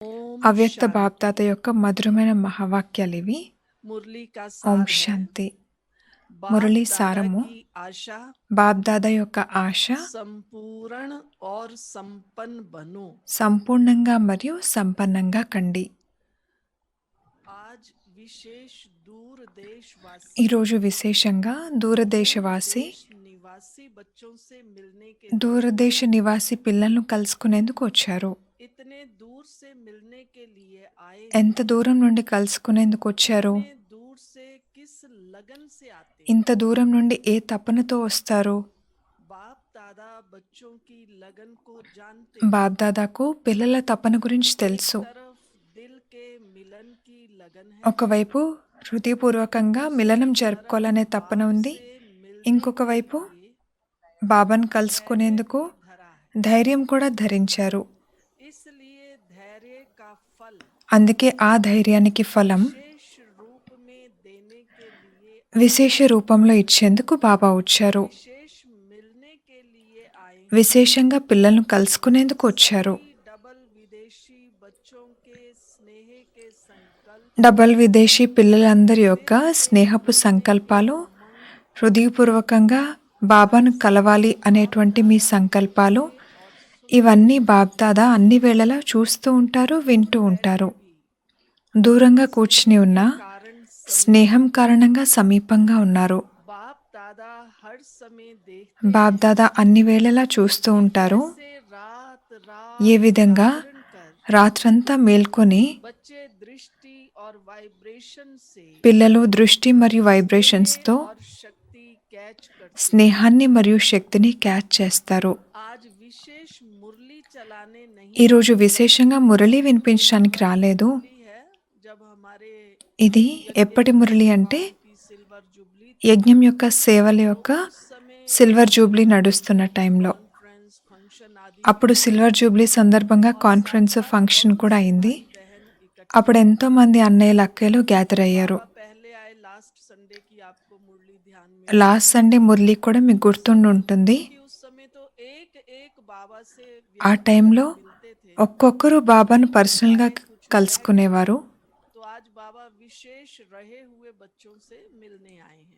ఓం అవ్యక్త శాంతి. బాప్దాత యొక్క మధురమైన మహావాక్యాలివి. मुरली का ఓం सार है శాంతి. बाप మురళీ दादा సారము की आशा బాప్దాదా యొక్క ఆశ संपूर्ण और संपन्न बनो। సంపూర్ణంగా మరియు సంపన్నంగా కండి. आज विशेष दूर देशवासी ఈరోజు విశేషంగా దూరదేశవాసి देश निवासी बच्चों से मिलने के దూరదేశ నివాసి పిల్లలను కలుసుకునేందుకు వచ్చారు. इतने दूर से मिलने के लिए आए ఎంత దూరం నుండి కలుసుకునేందుకు వచ్చారు? इतने दूर से किस लगन से आते ఇంత దూరం నుండి ఏ తపనతో వస్తారు? बाप दादा बच्चों की लगन को जानते బాప్దాదాకు పిల్లల తపన గురించి తెలుసు. तरफ दिल के मिलन की लगन है ఒకవైపు హృదయపూర్వకంగా మిలనం జరుపుకోవాలనే తపన ఉంది. ఇంకొక వైపు బాబాను కలుసుకునేందుకు धरा है। ధైర్యం కూడా ధరించారు. इसलिए धैर्य का फल అందుకే ఆ ధైర్యానికి ఫలం विशेष रूप में देने के लिए విశేష రూపంలో ఇచ్చేందుకు బాబా వచ్చారు. विशेष मिलने के लिए आए విశేషంగా పిల్లలను కలుసుకునేందుకు వచ్చారు. डबल विदेशी बच्चों के स्नेह के संकल्प డబల్ విదేశీ పిల్లలందరి యొక్క స్నేహపు సంకల్పాలు, హృదయపూర్వకంగా బాబాను కలవాలి అనేటువంటి మీ సంకల్పాలు, ఇవన్నీ బాబ్దాదా అన్ని వేళలా చూస్తూ ఉంటారు, వింటూ ఉంటారు. దూరంగా కూర్చుని ఉన్న कारण స్నేహం కారణంగా సమీపంగా ఉన్నారు. बाप दादा हर समय देखते బాబ్దాదా అన్ని వేళలా చూస్తూ ఉంటారు. से रात ఏ విధంగా कर రాత్రంతా మేల్కొని बच्चे दृष्टि और वाइब्रेशन से పిల్లలు దృష్టి మరియు వైబ్రేషన్స్తో और शक्ति कैच करते స్నేహాన్ని మరియు శక్తిని క్యాచ్ చేస్తారు. आज विशेष मुरली चलाने नहीं ఈరోజు విశేషంగా మురళి వినిపించడానికి రాలేదు. है जब हमारे ఇది ఎప్పటి మురళి అంటే की सिल्वर जुबली యజ్ఞం యొక్క సేవల యొక్క समय సిల్వర్ జూబ్లీ నడుస్తున్న టైంలో. कॉन्फ्रेंस फंक्शन आदि అప్పుడు సిల్వర్ జూబ్లీ సందర్భంగా కాన్ఫరెన్స్ ఫంక్షన్ కూడా అయింది. बहन इकट्ठे అప్పుడు ఎంతో మంది అన్నయ్యలు అక్కయ్యలు గ్యాదర్ అయ్యారు. पहले आए लास्ट संडे की आपको मुरली ध्यान में లాస్ట్ సండే మురళి కూడా మీకు గుర్తుండి ఉంటుంది. कि उस समय तो एक एक बाबा से ఆ టైంలో मिलते थे ఒక్కొక్కరు బాబాను పర్సనల్గా కలుసుకునేవారు. तो आज बाबा विशेष रहे हुए बच्चों से मिलने आए हैं।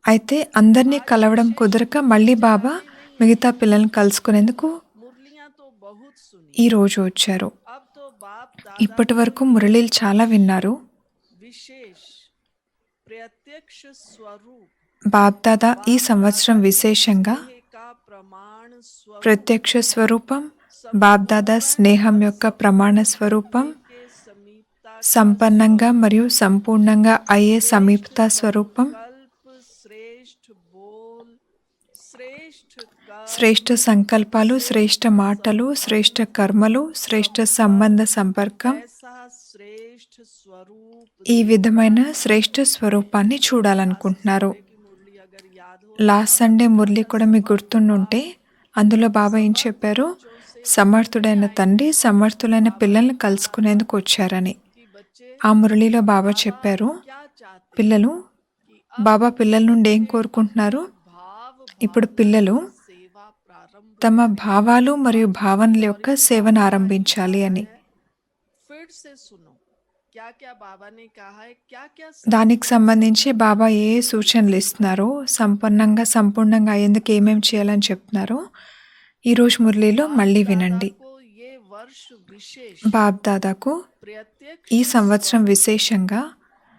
అయితే అందరినీ కలవడం కుదరక మళ్ళీ బాబా మిగతా పిల్లల్ని కలుసుకునేందుకు मुरलियां तो बहुत सुनी, ఈ రోజు వచ్చారు. अब तो बाप दादा ఇప్పటి వరకు మురళీలు చాలా విన్నారు. विशेष प्रत्यक्ष स्वरूप బాబ్దాదా ఈ సంవత్సరం విశేషంగా का प्रमाण स्वरूप ప్రత్యక్ష స్వరూపం, బాబ్దాదా స్నేహం యొక్క ప్రమాణ స్వరూపం, के समीपता సంపన్నంగా మరియు సంపూర్ణంగా అయ్యే సమీపత స్వరూపం, कल्प श्रेष्ठ बोल श्रेष्ठ का శ్రేష్ఠ సంకల్పాలు, శ్రేష్ఠ మాటలు, శ్రేష్ఠ కర్మలు, శ్రేష్ఠ సంబంధ సంపర్కం, ऐसा श्रेष्ठ स्वरूप ఈ విధమైన శ్రేష్ఠ స్వరూపాన్ని చూడాలనుకుంటున్నారు. की मुरली अगर याद हो లాస్ట్ సండే మురళి కూడా మీకు గుర్తుండుంటే అందులో బాబా ఏం చెప్పారు? సమర్థుడైన తండ్రి సమర్థులైన పిల్లల్ని కలుసుకునేందుకు వచ్చారని. कि बच्चे ఆ మురళిలో బాబా చెప్పారు, क्या चाहते పిల్లలు బాబా పిల్లల నుండి ఏం కోరుకుంటున్నారు? भाव ఇప్పుడు పిల్లలు सेवा प्रारंभ తమ భావాలు మరియు భావనల యొక్క సేవను ఆరంభించాలి అని. फिर से सुनो क्या क्या बाबा ने कहा है, क्या क्या దానికి సంబంధించి బాబా ఏ ఏ సూచనలు ఇస్తున్నారో, సంపూర్ణంగా అయ్యేందుకు ఏమేమి చేయాలని చెప్తున్నారో ఈరోజు మురళిలో మళ్ళీ వినండి. को ये वर्ष विशेष బాబ్దాదాకు प्रत्यक्ष ఈ సంవత్సరం విశేషంగా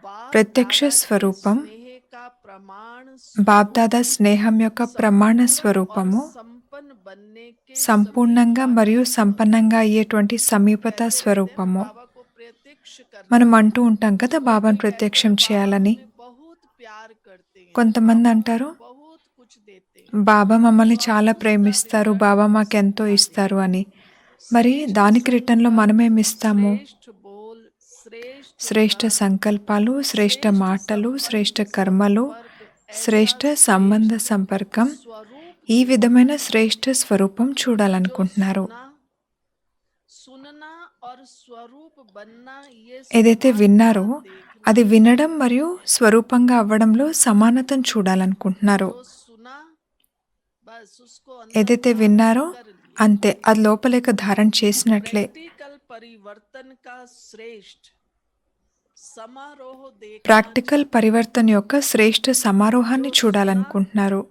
बाप ప్రత్యక్ష స్వరూపం, स्नेह का प्रमाण బాబ్దాదా స్నేహం యొక్క ప్రమాణ స్వరూపము, संपन्न बनने के సంపూర్ణంగా మరియు సంపన్నంగా అయ్యేటువంటి సమీపత స్వరూపము. बाबा को प्रत्यक्ष कर మనం అంటూ ఉంటాం కదా బాబాను ప్రత్యక్షం చేయాలని. बहुत प्यार करते हैं, కొంతమంది అంటారు बहुत कुछ देते हैं। బాబా మమ్మల్ని చాలా ప్రేమిస్తారు, బాబా మాకెంతో ఇస్తారు అని. మరి దానికి రిటర్న్లో మనమేమిస్తాము? श्रेष्ठ बोल श्रेष्ठ శ్రేష్ఠ సంకల్పాలు, శ్రేష్ఠ మాటలు, శ్రేష్ఠ కర్మలు, శ్రేష్ఠ సంబంధ సంపర్కం, स्वरूप ఈ విధమైన శ్రేష్ఠ స్వరూపం చూడాలనుకుంటున్నారు. सुनना और स्वरूप बनना ये ఏదైతే విన్నారో అది వినడం మరియు స్వరూపంగా అవ్వడంలో సమానతను చూడాలనుకుంటున్నారు. जो सुना बस उसको ఏదైతే విన్నారో అంతే, అది లోపలేక ధారణ చేసినట్లే. परिवर्तन का श्रेष्ठ समारोह देखना ప్రాక్టికల్ పరివర్తన యొక్క శ్రేష్ఠ సమారోహాన్ని చూడాలనుకుంటున్నారు.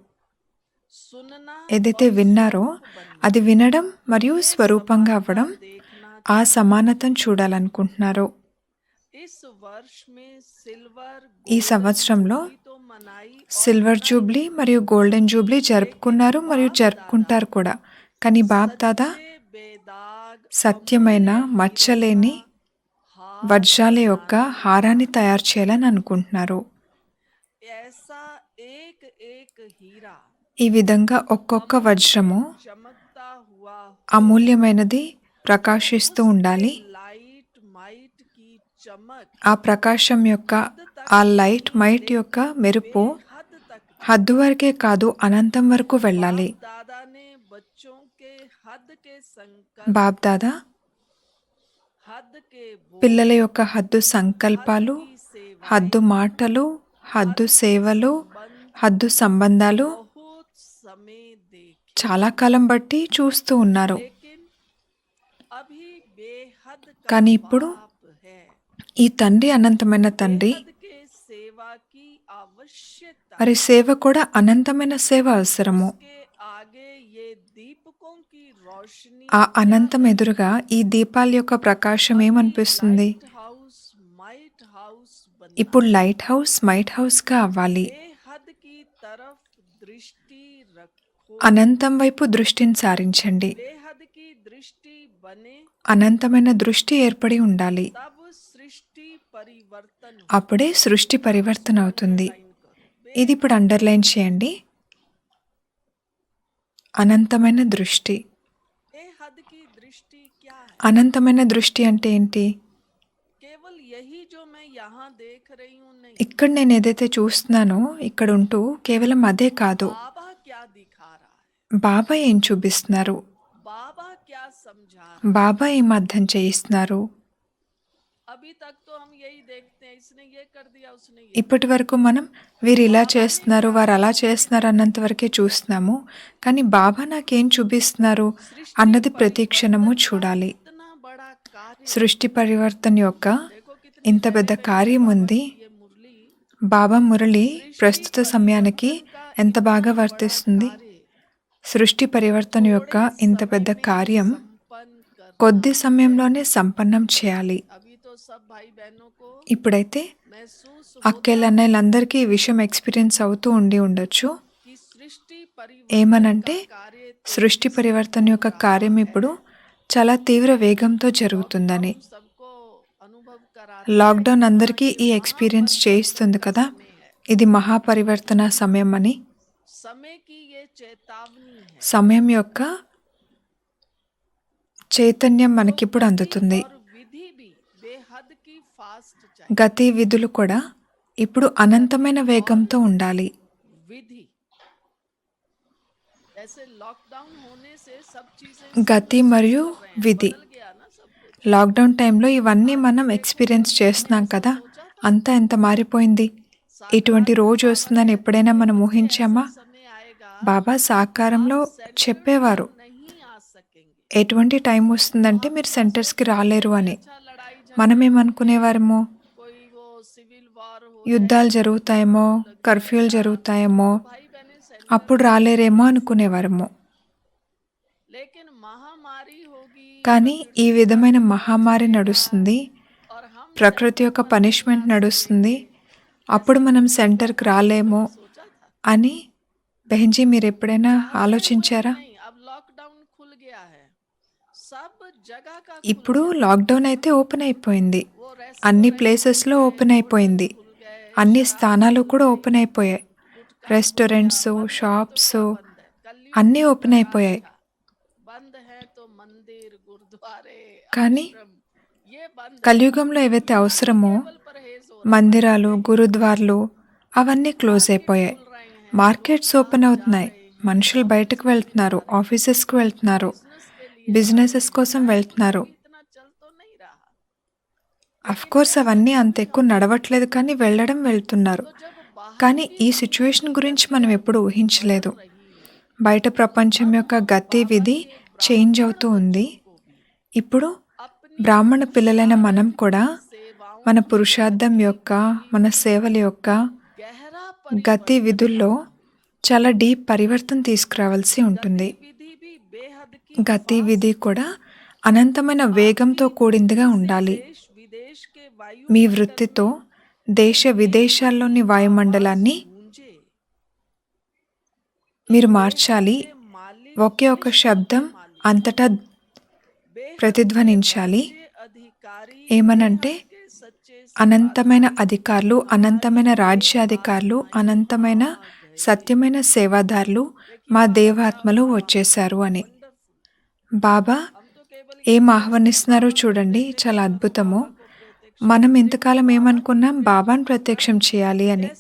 सुनना ఏదైతే और విన్నారో स्वरूप बनना, అది వినడం మరియు ये స్వరూపంగా అవ్వడం, समानता देखना ఆ चाहते సమానతను చూడాలనుకుంటున్నారు. हैं। इस वर्ष में सिल्वर ఈ गोल्डन సంవత్సరంలో जुबली तो मनाई और సిల్వర్ मनाई, జూబ్లీ మరియు గోల్డెన్ జూబ్లీ జరుపుకున్నారు మరియు జరుపుకుంటారు కూడా. కానీ బాప్ దాదా सच्चे बेदाग సత్యమైన अमूल्य మచ్చలేని हीरे का हार వజ్రాల యొక్క बनाने హారాన్ని తయారు చేయాలని అనుకుంటున్నారు. ऐसा एक एक हीरा ఈ విధంగా ఒక్కొక్క వజ్రము चमकता हुआ అమూల్యమైనది, ప్రకాశిస్తూ ఉండాలి. लाइट माइट की चमक ఆ ప్రకాశం యొక్క, ఆ లైట్ మైట్ యొక్క మెరుపు हद तक హద్దు వరకే కాదు, అనంతం వరకు వెళ్ళాలి. दादा ने बच्चों के हद के संकल्प, బాప్ దాదా हद के बोल, పిల్లల యొక్క హద్దు సంకల్పాలు, की सेवा, హద్దు మాటలు, హద్దు సేవలు, హద్దు సంబంధాలు बहुत समय देखे, చాలా కాలం బట్టి చూస్తూ ఉన్నారు. लेकिन अभी बेहद का కానీ ఇప్పుడు बाप है, ఈ తండ్రి అనంతమైన తండ్రి, बेहद के सेवा की आवश्यकता, మరి సేవ కూడా అనంతమైన సేవ అవసరము. के आगे ये दीपकों की रोशनी ఆ అనంతం ఎదురుగా ఈ దీపాల యొక్క ప్రకాశం ఏమనిపిస్తుంది? हाउस माइट हाउस बन, ఇప్పుడు లైట్ హౌస్ మైట్ హౌస్గా అవ్వాలి. बेहद की तरफ दृष्टि रखो, అనంతం వైపు దృష్టిని సారించండి. बेहद की दृष्टि बने, అనంతమైన దృష్టి ఏర్పడి ఉండాలి. तब सृष्टि परिवर्तन हो। అప్పుడే సృష్టి పరివర్తన అవుతుంది. ఇది ఇప్పుడు అండర్లైన్ చేయండి. అనంతమైన దృష్టి. बेहद की दृष्टि क्या है? అనంతమైన దృష్టి అంటే ఏంటి? केवल यही जो मैं यहाँ देख रही हूँ नहीं, ఇక్కడ నేను ఏదైతే చూస్తున్నానో ఇక్కడ ఉంటూ కేవలం అదే కాదు, बाबा क्या दिखा रहा है, బాబా ఏం చూపిస్తున్నారు, बाबा क्या समझा रहा బాబా ఏం అర్థం చేయిస్తున్నారు. है। अभी तक तो हम यही देखते हैं, इसने ये कर दिया उसने ये, ఇప్పటి వరకు మనం వీరు ఇలా చేస్తున్నారు, వారు అలా చేస్తున్నారు అన్నంత వరకే చూస్తున్నాము. కానీ బాబా నాకేం చూపిస్తున్నారు అన్నది ప్రతి క్షణము చూడాలి. इतना बड़ा कार्य, సృష్టి పరివర్తన యొక్క देखो कितनी ఇంత పెద్ద కార్యం ఉంది. ये मुरली బాబా మురళి ప్రస్తుత సమయానికి ఎంత బాగా వర్తిస్తుంది. कार्य సృష్టి పరివర్తన యొక్క ఇంత పెద్ద కార్యం संपन्न कर। కొద్ది సమయంలోనే సంపన్నం చేయాలి. अभी तो सब भाई बहनों को ఇప్పుడైతే महसूस అక్కేళ్ళ అన్నయ్యలందరికీ ఈ విషయం ఎక్స్పీరియన్స్ అవుతూ ఉండి ఉండొచ్చు. कि सृष्टि ఏమనంటే कार्य సృష్టి పరివర్తన యొక్క కార్యం ఇప్పుడు చాలా తీవ్ర వేగంతో జరుగుతుందని. सबको अनुभव करा లాక్డౌన్ అందరికీ ఈ ఎక్స్పీరియన్స్ చేయిస్తుంది కదా, ఇది మహాపరివర్తన సమయం అని. समय की ये चेतावनी है, సమయం యొక్క చైతన్యం మనకిప్పుడు అందుతుంది. और विधि भी बेहद की फास्ट चाहिए। గతి విధులు కూడా ఇప్పుడు అనంతమైన వేగంతో ఉండాలి. विधि ऐसे लॉकडाउन होने से सब चीजें గతి మరియు విధి. बदल गया ना सब कुछ। లాక్డౌన్ టైంలో ఇవన్నీ మనం ఎక్స్పీరియన్స్ చేస్తున్నాం కదా, అంతా ఎంత మారిపోయింది. ఇటువంటి రోజు వస్తుందని ఎప్పుడైనా మనం ఊహించామా? समय आएगा బాబా సాకారంలో చెప్పేవారు, नहीं आ सकेंगे, ఎటువంటి టైం వస్తుందంటే మీరు సెంటర్స్కి రాలేరు అని. अच्छा लड़ाई మనమేమనుకునేవారేమో, कोई वो सिविल वार हो, యుద్ధాలు జరుగుతాయేమో, కర్ఫ్యూలు జరుగుతాయేమో, भाई बहने से, అప్పుడు రాలేరేమో అనుకునేవారేమో. लेकिन महामारी होगी కానీ ఈ విధమైన మహమ్మారి నడుస్తుంది, और हम ప్రకృతి యొక్క పనిష్మెంట్ నడుస్తుంది, అప్పుడు మనం సెంటర్కి రాలేమో सोचा था అని బెహన్జీ మీరు ఎప్పుడైనా ఆలోచించారా? नहीं, अब लॉकडाउन खुल गया है, सब जगह का ఇప్పుడు లాక్డౌన్ అయితే ఓపెన్ అయిపోయింది, वो रेस्ट అన్ని ప్లేసెస్లో ఓపెన్ అయిపోయింది, అన్ని స్థానాలు కూడా ఓపెన్ అయిపోయాయి. రెస్టారెంట్స్, షాప్స్ అన్నీ ఓపెన్ అయిపోయాయి. बंद है तो मंदिर गुरुद्वारे కానీ ये बंद కలియుగంలో ఏవైతే అవసరమో परहेज हो మందిరాలు, గురుద్వార్లు అవన్నీ క్లోజ్ అయిపోయాయి. रहे हैं, మార్కెట్స్ ఓపెన్ అవుతున్నాయి, మనుషులు బయటకు వెళ్తున్నారు, ఆఫీసెస్కి వెళ్తున్నారు, బిజినెసెస్ కోసం వెళ్తున్నారు. इतना चल तो नहीं रहा। అఫ్ కోర్స్ అవన్నీ అంత ఎక్కువ నడవట్లేదు, కానీ వెళ్ళడం వెళ్తున్నారు. కానీ ఈ సిచ్యువేషన్ గురించి మనం ఎప్పుడు ఊహించలేదు. బయట ప్రపంచం యొక్క గతి విధి చేంజ్ అవుతూ ఉంది. ఇప్పుడు బ్రాహ్మణ పిల్లలైన మనం కూడా सेवाओं మన की పురుషార్థం యొక్క, మన సేవల యొక్క गहरा గతి परिवर्तन విధుల్లో చాలా డీప్ పరివర్తన తీసుకురావాల్సి ఉంటుంది. गतिविधि भी बेहद की గతి फास्ट విధి కూడా అనంతమైన వేగంతో కూడిందిగా ఉండాలి. देश विदेश के మీ वायुमंडल వృత్తితో దేశ విదేశాల్లోని వాయుమండలాన్ని गूंजे మీరు మార్చాలి. के मालिक ఒకే ఒక శబ్దం అంతటా ప్రతిధ్వనించాలి. अधिकारी ఏమనంటే के सच्चे అనంతమైన అధికారులు, అనంతమైన రాజ్యాధికారులు, అనంతమైన సత్యమైన సేవాదారులు మా దేవాత్మలు వచ్చేశారు అని. బాబా हम तो केवल ఏం ఆహ్వానిస్తున్నారో చూడండి, చాలా అద్భుతము. మనం ఇంతకాలం ఏమనుకున్నాం, బాబాను ప్రత్యక్షం చేయాలి అని.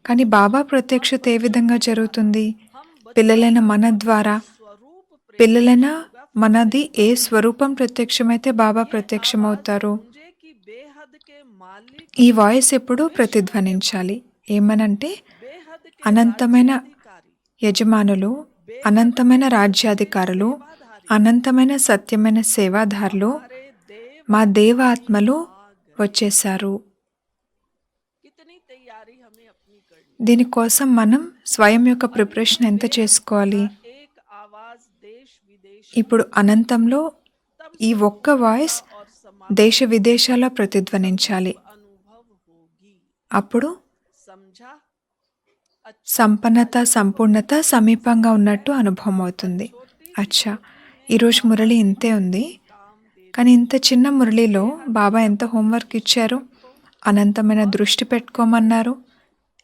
కానీ బాబా ప్రత్యక్షత ఏ విధంగా జరుగుతుంది? పిల్లలైన మన ద్వారా. పిల్లలైన మనది ఏ స్వరూపం ప్రత్యక్షమైతే బాబా ప్రత్యక్షమవుతారు. गूंजे कि बेहद के मालिक ఈ వాయిస్ ఎప్పుడూ ప్రతిధ్వనించాలి. ఏమనంటే बेहद के అనంతమైన अधिकारी యజమానులు, అనంతమైన రాజ్యాధికారులు, అనంతమైన సత్యమైన సేవాదారులు, हमारे देव మా దేవాత్మలు వచ్చేశారు. कितनी तैयारी हमें अपनी करनी దీనికోసం మనం స్వయం యొక్క ప్రిపరేషన్ ఎంత చేసుకోవాలి? एक आवाज देश विदेश ఇప్పుడు అనంతంలో ఈ ఒక్క వాయిస్ और समा దేశ విదేశాల్లో ప్రతిధ్వనించాలి. अनुभव होगी అప్పుడు समझा సంపన్నత, సంపూర్ణత సమీపంగా ఉన్నట్టు అనుభవం అవుతుంది. అచ్చా, ఈరోజు మురళి ఇంతే ఉంది. కానీ ఇంత చిన్న మురళిలో బాబా ఎంత హోంవర్క్ ఇచ్చారు. అనంతమైన దృష్టి పెట్టుకోమన్నారు.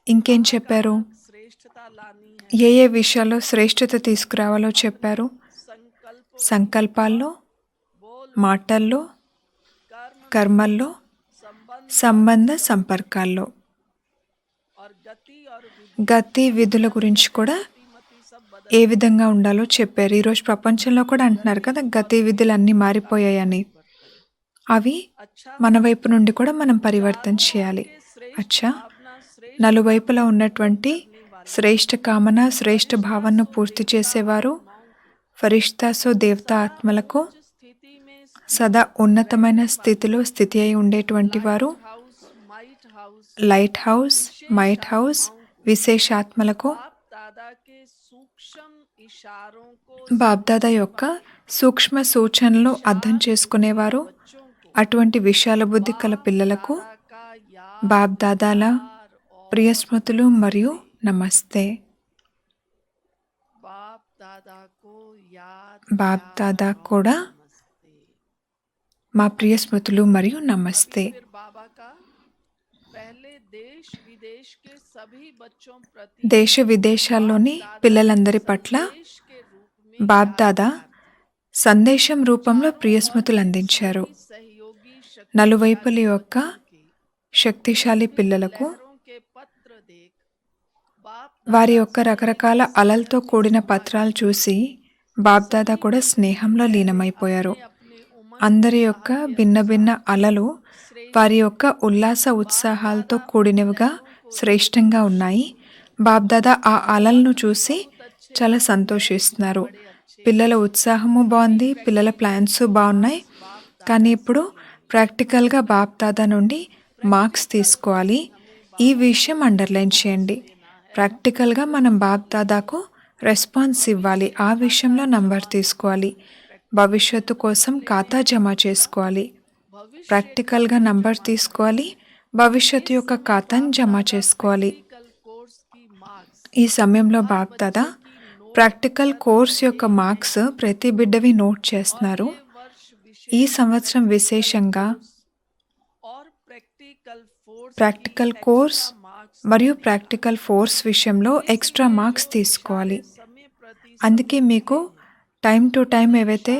ఇంకేం చెప్పారు? श्रेष्ठता लानी है ఏ ఏ విషయాల్లో శ్రేష్ఠత తీసుకురావాలో చెప్పారు. संकल्प సంకల్పాల్లో, మాటల్లో, कर्म కర్మల్లో, संबंध సంబంధ సంపర్కాల్లో, और गति और గతి విధుల గురించి కూడా विधिमति सब बदल ఏ విధంగా ఉండాలో చెప్పారు. ఈరోజు ప్రపంచంలో కూడా అంటున్నారు కదా, గతి విధులు అన్నీ మారిపోయాయని. అవి अच्छा మన వైపు నుండి కూడా మనం పరివర్తన చేయాలి. అచ్చా, నలువైపులా ఉన్నటువంటి శ్రేష్ఠ కామన, శ్రేష్ఠ భావనను పూర్తి చేసేవారు ఫరిష్తాసో దేవతా ఆత్మలకు स्थिति में సదా ఉన్నతమైన స్థితిలో స్థితి అయి ఉండేటువంటి వారు house might house light house, might house విశేషాత్మలకు बाप दादा के सूक्ष्म इशारों को బాబ్దాదా యొక్క సూక్ష్మ సూచనలు అర్థం చేసుకునేవారు. అటువంటి విశాల బుద్ధి కల పిల్లలకు का याद బాబ్దాదాల ప్రియ స్మృతులు మరియు నమస్తే. बाप दादा को याद బాబ్దాదా కూడా नमस्ते మా ప్రియ స్మృతులు మరియు నమస్తే. फिर बाबा का पहले देश विदेश के सभी बच्चों प्रति దేశ విదేశాల్లోని పిల్లలందరి పట్ల देश के रूप में బాబ్దాదా సందేశం రూపంలో ప్రియస్మృతులు అందించారు. सहयोगी నలువైపుల యొక్క శక్తిశాలి పిల్లలకు शक्तियों के पत्र देख बाप వారి యొక్క రకరకాల అలలతో కూడిన పత్రాలు చూసి బాబ్దాదా కూడా స్నేహంలో లీనమైపోయారు. अपने उमंग అందరి యొక్క భిన్న భిన్న అలలు వారి యొక్క ఉల్లాస ఉత్సాహాలతో కూడినవిగా శ్రేష్టంగా ఉన్నాయి. బాబ్దాదా ఆ అలలను చూసి చాలా సంతోషిస్తున్నారు. పిల్లల ఉత్సాహము బాగుంది, పిల్లల ప్లాన్స్ బాగున్నాయి. కానీ ఇప్పుడు ప్రాక్టికల్గా బాబ్దాదా నుండి మార్క్స్ తీసుకోవాలి. ఈ విషయం అండర్లైన్ చేయండి. ప్రాక్టికల్గా మనం బాబ్దాదాకు రెస్పాన్స్ ఇవ్వాలి. ఆ విషయంలో నంబర్ తీసుకోవాలి. భవిష్యత్తు కోసం ఖాతా జమ చేసుకోవాలి. ప్రాక్టికల్గా నంబర్ తీసుకోవాలి. భవిష్యత్తు యొక్క ఖాతాను జమ చేసుకోవాలి. कल कोर्स की मार्क्स ఈ సమయంలో బాబ్దాదా ప్రాక్టికల్ కోర్స్ యొక్క మార్క్స్ ప్రతి బిడ్డవి నోట్ చేస్తున్నారు. वर्ष विशेष ఈ సంవత్సరం విశేషంగా और प्रैक्टिकल फोर्स ప్రాక్టికల్ కోర్స్ మరియు ప్రాక్టికల్ ఫోర్స్ విషయంలో ఎక్స్ట్రా మార్క్స్ తీసుకోవాలి. समय प्रति అందుకే మీకు టైం టు టైం ఏవైతే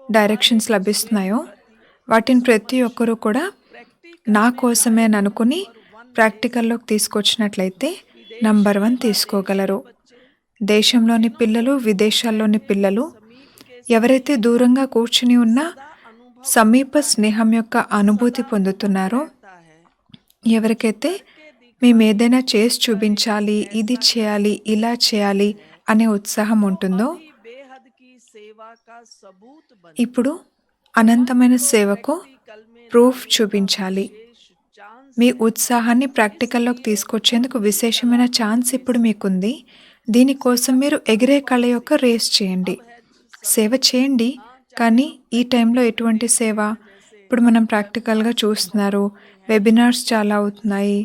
డైరెక్షన్స్ లభిస్తున్నాయో వాటిని ప్రతి ఒక్కరూ కూడా నా కోసమే అని అనుకుని ప్రాక్టికల్లోకి తీసుకొచ్చినట్లయితే నంబర్ 1 తీసుకోగలరు. దేశంలోని పిల్లలు, విదేశాల్లోని పిల్లలు ఎవరైతే దూరంగా కూర్చుని ఉన్నా సమీప స్నేహం యొక్క అనుభూతి పొందుతున్నారో, ఎవరికైతే మేము ఏదైనా చేసి చూపించాలి, ఇది చేయాలి, ఇలా చేయాలి అనే ఉత్సాహం ఉంటుందో बेहद की सेवा का सबूत बन ఇప్పుడు అనంతమైన సేవకు प्रैक्टिकल में ప్రూఫ్ लाने का చూపించాలి. विशेष चांस మీ है। ఉత్సాహాన్ని ప్రాక్టికల్లోకి తీసుకొచ్చేందుకు విశేషమైన ఛాన్స్ ఇప్పుడు మీకుంది. దీనికోసం మీరు ఎగిరే కళ యొక్క రేస్ చేయండి. अब है సేవ చేయండి, కానీ ఈ టైంలో ఎటువంటి సేవ? ఇప్పుడు మనం ప్రాక్టికల్గా చూస్తున్నారు, వెబినార్స్ చాలా అవుతున్నాయి,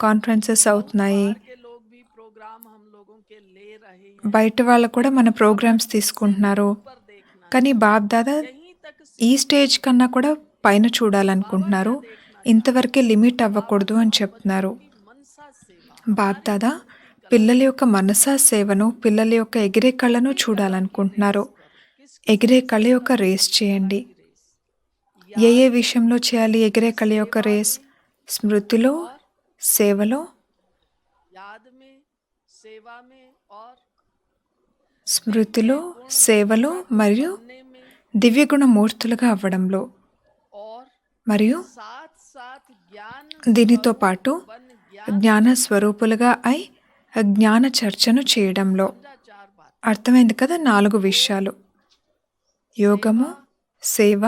కాన్ఫరెన్సెస్ అవుతున్నాయి, बाहर के लोग भी प्रोग्राम हम लोगों के ले रहे हैं। బయట వాళ్ళు కూడా మన ప్రోగ్రామ్స్ తీసుకుంటున్నారు. ऊपर देखना కానీ బాప్ దాదా यहीं तक ఈ స్టేజ్ కన్నా కూడా పైన చూడాలనుకుంటున్నారు. ఇంతవరకే లిమిట్ అవ్వకూడదు అని చెప్తున్నారు. की मनसा सेवा బాప్ దాదా పిల్లల యొక్క మనసా సేవను, పిల్లల యొక్క ఎగిరే కళను చూడాలనుకుంటున్నారు. ఎగిరే కళ యొక్క రేస్ చేయండి. ఏ ఏ విషయంలో చేయాలి ఎగిరే కళ యొక్క రేస్? స్మృతిలో, సేవలో, याद में, सेवा में और స్మృతిలో, సేవలో మరియు बनने में దివ్యగుణమూర్తులుగా అవ్వడంలో, और మరియు साथ साथ ज्ञान దీనితో పాటు बन ज्ञान జ్ఞాన స్వరూపులుగా అయి జ్ఞాన చర్చను చేయడంలో. चार बात అర్థమైంది కదా? 4 విషయాలు: యోగము, సేవ,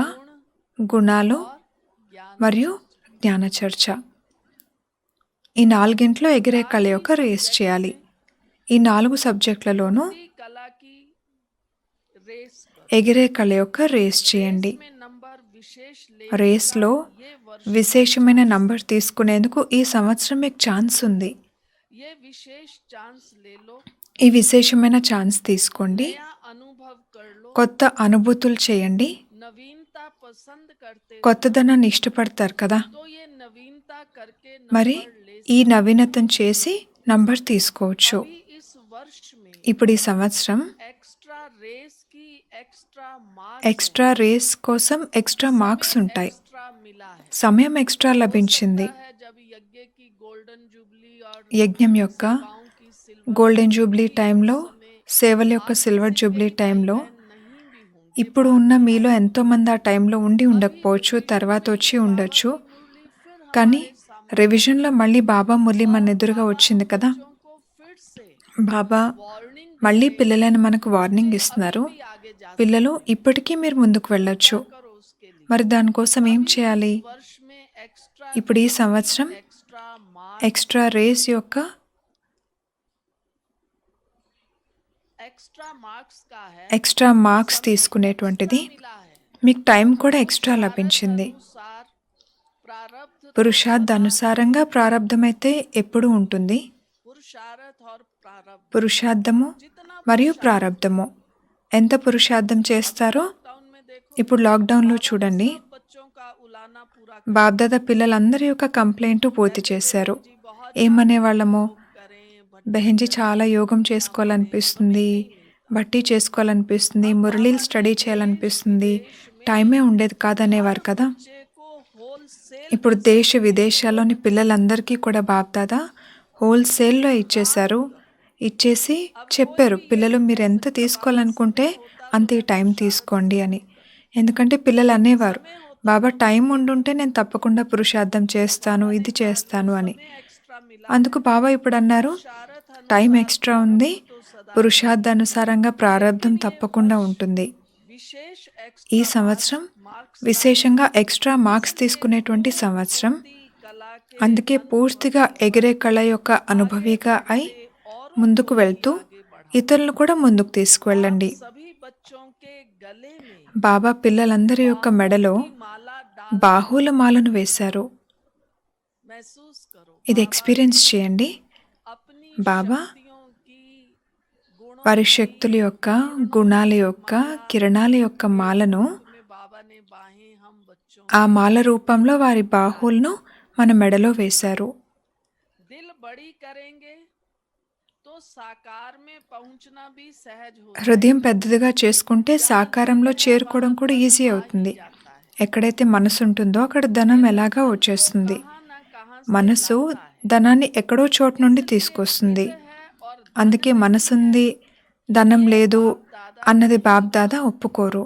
గుణాలు और ज्ञान మరియు జ్ఞాన చర్చ. ఈ 4గింట్లో ఎగిరే కళ యొక్క రేస్ చేయాలి. ఈ 4 సబ్జెక్టులలోనూ की कला की रेस करो। ఎగిరే కళ యొక్క రేస్ చేయండి. में नंबर विशेष ले రేస్లో ये वर्ष విశేషమైన నంబర్ తీసుకునేందుకు ఈ సంవత్సరం మీకు ఛాన్స్ ఉంది. ये विशेष चांस ले लो, ఈ విశేషమైన ఛాన్స్ తీసుకోండి. नया अनुभव कर लो। కొత్త అనుభూతులు చేయండి. नवीनता पसंद करते हो కొత్తదనాన్ని ఇష్టపడతారు కదా, तो ये नवीनता करके మరి नंबर ले ఈ నవీనతను చేసి నంబర్ తీసుకోవచ్చు. अभी इस वर्ष में ఇప్పుడు ఈ సంవత్సరం एक्स्ट्रा रेस की एक्स्ट्रा मार्क्स ఎక్స్ట్రా రేస్ కోసం ఎక్స్ట్రా మార్క్స్ ఉంటాయి. एक्स्ट्रा मिला है। సమయం ఎక్స్ట్రా లభించింది. है जब यज्ञ की गोल्डन जुबली और యజ్ఞం యొక్క गांव की सिल्वर గోల్డెన్ జూబ్లీ టైంలో, సేవల యొక్క సిల్వర్ జూబ్లీ టైంలో नहीं भी होंगे। ఇప్పుడు ఉన్న మీలో ఎంతోమంది ఆ టైంలో ఉండి ఉండకపోవచ్చు, తర్వాత వచ్చి ఉండొచ్చు. కానీ రివిజన్లో మళ్ళీ బాబా మురళి మన ఎదురుగా వచ్చింది కదా. को फिर से బాబా वार्निंग మళ్ళీ పిల్లలని మనకు వార్నింగ్ ఇస్తున్నారు. आगे जा పిల్లలు ఇప్పటికీ మీరు ముందుకు వెళ్ళొచ్చు. करो उसके लिए। మరి దానికోసం ఏం చేయాలి? वर्ष में एक्स्ट्रा ఇప్పుడు ఈ సంవత్సరం एक्स्ट्रा मार्क्स ఎక్స్ట్రా రేస్ యొక్క एक्स्ट्रा मार्क्स का है ఎక్స్ట్రా మార్క్స్ తీసుకునేటువంటిది. मिला है। మీకు టైం కూడా ఎక్స్ట్రా లభించింది. अनुसार प्रारब्ध పురుషార్థ అనుసారంగా ప్రారంధమైతే ఎప్పుడూ ఉంటుంది. पुरुषार्थ और प्रारब्ध పురుషార్థము जितना మరియు ప్రారంధము. ఎంత పురుషార్థం చేస్తారో टाउन में देखो ఇప్పుడు లాక్డౌన్లో చూడండి. बच्चों का उलाना पूरा బాబ్దాదా పిల్లలందరి యొక్క కంప్లైంట్ పూర్తి చేశారు. जी बहुत ఏమనేవాళ్ళము? करें బెహెన్జీ చాలా యోగం చేసుకోవాలనిపిస్తుంది, బట్టి చేసుకోవాలనిపిస్తుంది, మురళీలు స్టడీ చేయాలనిపిస్తుంది, టైమే ఉండేది కాదనేవారు కదా. बच्चे को होलसेल ఇప్పుడు దేశ విదేశాల్లోని పిల్లలందరికీ కూడా బాబ్దాదా హోల్సేల్లో ఇచ్చేశారు. ఇచ్చేసి చెప్పారు, పిల్లలు మీరు ఎంత తీసుకోవాలనుకుంటే అంత ఈ టైం తీసుకోండి అని. ఎందుకంటే పిల్లలు అనేవారు, బాబా టైం ఉండుంటే నేను తప్పకుండా పురుషార్థం చేస్తాను, ఇది చేస్తాను అని. एक्स्ट्रा मिला అందుకు బాబా ఇప్పుడు అన్నారు, టైం ఎక్స్ట్రా ఉంది, పురుషార్థానుసారంగా ప్రారంధం తప్పకుండా ఉంటుంది. विशेष ఈ సంవత్సరం విశేషంగా ఎక్స్ట్రా మార్క్స్ తీసుకునేటువంటి సంవత్సరం. कला के అందుకే పూర్తిగా ఎగిరే కళ యొక్క అనుభవిగా అయి ముందుకు వెళ్తూ ఇతరులను కూడా ముందుకు తీసుకువెళ్ళండి. सभी बच्चों के गले में బాబా పిల్లలందరి యొక్క మెడలో माला डाल బాహుల మాలను వేశారు. महसूस करो ఇది ఎక్స్పీరియన్స్ చేయండి. अपनी బాబా शक्तियों की गुणों వారి శక్తుల యొక్క, గుణాల యొక్క, కిరణాల యొక్క మాలను में बाबा ने बाहें हम बच्चों ఆ మాల రూపంలో వారి బాహువులను మన మెడలో వేశారు. दिल बड़ी करेंगे तो साकार में पहुंचना भी सहज हो హృదయం పెద్దదిగా చేసుకుంటే సాకారంలో చేరుకోవడం కూడా ఈజీ అవుతుంది. जाता है। ఎక్కడైతే మనసు ఉంటుందో అక్కడ ధనం ఎలాగా వచ్చేస్తుంది. कहाँ ना कहाँ మనసు ధనాన్ని ఎక్కడో చోటు నుండి తీసుకొస్తుంది. అందుకే మనసుంది, ధనం లేదు అన్నది బాబ్దాదా ఒప్పుకోరు.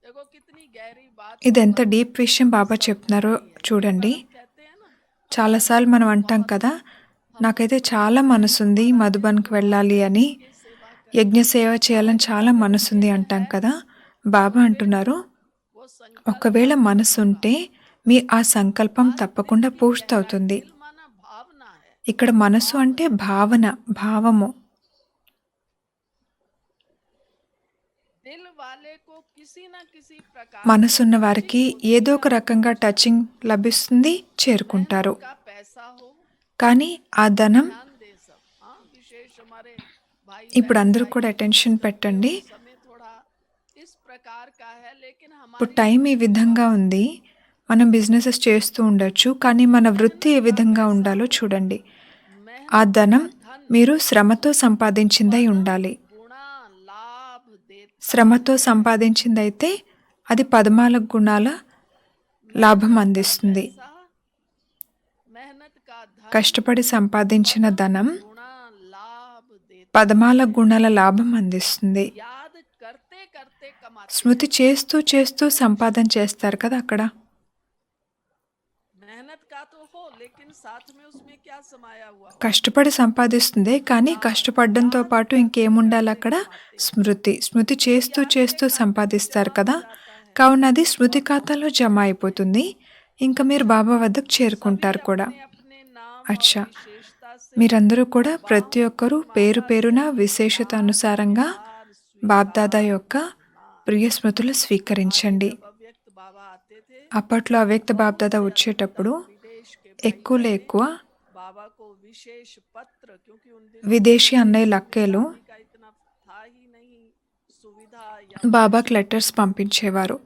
देखो कितनी गहरी बात ఇది ఎంత డీప్ విషయం బాబా చెప్తున్నారో చూడండి. कहते हैं ना। చాలాసార్లు మనం అంటాం కదా, నాకైతే చాలా మనసుంది మధుబన్కి వెళ్ళాలి అని, యజ్ఞ సేవ చేయాలని చాలా మనసుంది అంటాం కదా. బాబా అంటున్నారు, वो संकल्प ఒకవేళ మనసుంటే మీ ఆ సంకల్పం आज తప్పకుండా दिल की పూర్తవుతుంది. गहराई, दिल माना भावना है, ఇక్కడ మనసు అంటే భావన, భావము. दिल वाले को किसी न किसी प्रकार మనసున్న से వారికి टचिंग होती ఏదో है, ఒక రకంగా టచింగ్ లభిస్తుంది, చేరుకుంటారు. मेहनत का पैसा हो, కానీ ఆ ధనం, ध्यान दे सब। हाँ, विशेष हमारे भाई ఇప్పుడు बहन అందరూ भाई కూడా जो అటెన్షన్ business करते పెట్టండి. हो, समय थोड़ा इस प्रकार का है, लेकिन ఇప్పుడు हमारी టైం ఈ वृत्ति విధంగా बहुत ఉంది. మనం బిజినెసెస్ చేస్తూ ఉండొచ్చు, కానీ మన వృత్తి ఏ मेहनत का విధంగా पैसा ఉండాలో हो, చూడండి. ఆ मेहनत ధనం का धन మీరు శ్రమతో సంపాదించిందై पदम ఉండాలి. गुणा लाभ देता శ్రమతో है। సంపాదించిందైతే అది 14 గుణాల లాభం मेहनत का అందిస్తుంది. पैसा, मेहनत का धन కష్టపడి సంపాదించిన पदम ధనం गुणा लाभ देता 14 గుణాల లాభం అందిస్తుంది. है। याद करते करते कमाते స్మృతి చేస్తూ చేస్తూ సంపాదన చేస్తారు కదా అక్కడ. मेहनत का तो हो, लेकिन साथ में उसमें क्या समाया हुआ हो? కష్టపడి సంపాదిస్తుంది, కానీ కష్టపడడంతో పాటు ఇంకేముండాలి అక్కడ? స్మృతి. స్మృతి చేస్తూ చేస్తూ సంపాదిస్తారు కదా, కావున అది స్మృతి ఖాతాలో జమ అయిపోతుంది. ఇంకా మీరు బాబా వద్దకు చేరుకుంటారు కూడా. अपने अपने नाम అచ్చా, और विशेषता से మీరందరూ కూడా ప్రతి ఒక్కరూ పేరు పేరున విశేషత అనుసారంగా బాబ్దాదా యొక్క ప్రియ స్మృతులు స్వీకరించండి. जब अव्यक्त बाबा आते थे, అప్పట్లో అవ్యక్త బాబ్దాదా వచ్చేటప్పుడు विदेश के ఎక్కువలో ఎక్కువ बाबा को विशेष पत्र, क्योंकि उन दिनों విదేశీ అన్నయ్యలు అక్కేలు का इतना था ही नहीं सुविधा या బాబాకి లెటర్స్ పంపించేవారు.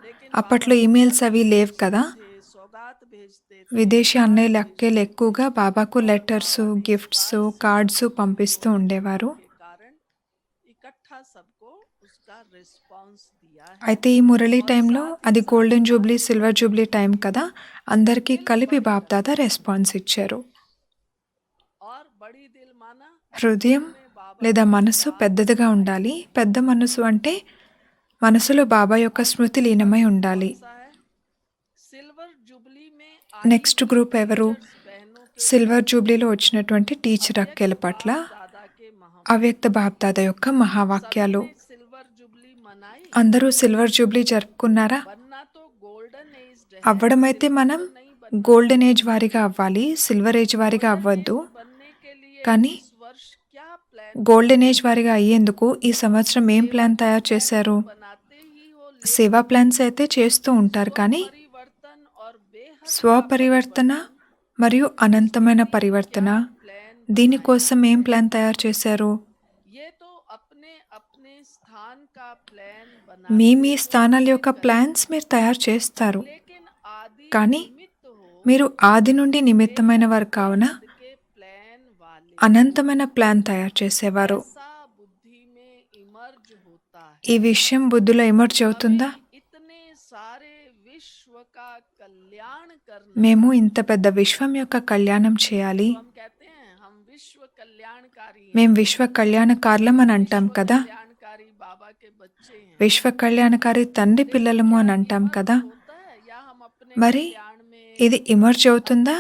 అప్పట్లో ఈమెయిల్స్ అవి లేవు కదా. थे, सौगात भेजते थे, విదేశీ అన్నయ్యలు అక్కేలు ఎక్కువగా బాబాకు లెటర్స్, గిఫ్ట్స్, కార్డ్స్ పంపిస్తూ ఉండేవారు. के कारण इकट्ठा सबको उसका रिस्पांस दिया है। అయితే ఈ మురళీ టైంలో అది golden Jubilee, silver Jubilee time కదా, అందరికీ కలిపి బాబ్దాదా రెస్పాన్స్ ఇచ్చారు. और बड़ी दिल माना హృదయం లేదా మనసు పెద్దదిగా ఉండాలి. పెద్ద మనసు అంటే మనసులో బాబా యొక్క స్మృతి లీనమై ఉండాలి. सा है, सिल्वर जुबली में నెక్స్ట్ గ్రూప్ ఎవరు? बहनों के సిల్వర్ జూబ్లీలో వచ్చినటువంటి టీచర్ అక్కేల పట్ల दादा के महा అవ్యక్త బాబ్దాదా యొక్క మహావాక్యాలు. सिल्वर जुबली मनाई। అందరూ సిల్వర్ జూబ్లీ జరుపుకున్నారా? बनना तो गोल्डन एज అవ్వడమైతే మనం గోల్డెన్ ఏజ్ వారిగా అవ్వాలి, సిల్వర్ ఏజ్ వారిగా అవ్వద్దు. बनने के लिए కానీ इस वर्ष क्या प्लान గోల్డెన్ ఏజ్ వారిగా అయ్యేందుకు ఈ సంవత్సరం ఏం ప్లాన్ తయారు చేశారు? बनाते ही हो, సేవా ప్లాన్స్ అయితే చేస్తూ ఉంటారు, కానీ परिवर्तन और बेहद స్వపరివర్తన మరియు అనంతమైన పరివర్తన, प्लान దీనికోసం ఏం ప్లాన్ తయారు చేశారు? ये तो अपने अपने स्थान का प्लान बना, మీ మీ స్థానాల యొక్క ప్లాన్స్ మీరు తయారు చేస్తారు, लेकिन आदि కానీ निमित्त हो మీరు ఆది నుండి నిమిత్తమైన వారు కావున के प्लान वाले అనంతమైన ప్లాన్ తయారు చేసేవారు. ऐसा बुद्धि में इमर्ज होता है। ఈ విషయం బుద్ధిలో ఎమర్జ్ అవుతుందా? इतने सारे विश्व का कल्याण करना, మేము ఇంత పెద్ద విశ్వం యొక్క కళ్యాణం చేయాలి, हम कहते हैं हम विश्व कल्याणकारी हैं, మేం విశ్వ కళ్యాణకారులం అని అంటాం కదా. कल्याणकारी बाबा के बच्चे हैं। విశ్వ కళ్యాణకారి తండ్రి పిల్లలము అని అంటాం కదా. होता है या हम अपने మరి कल्याण में ఇది ఇమర్జ్ అవుతుందా,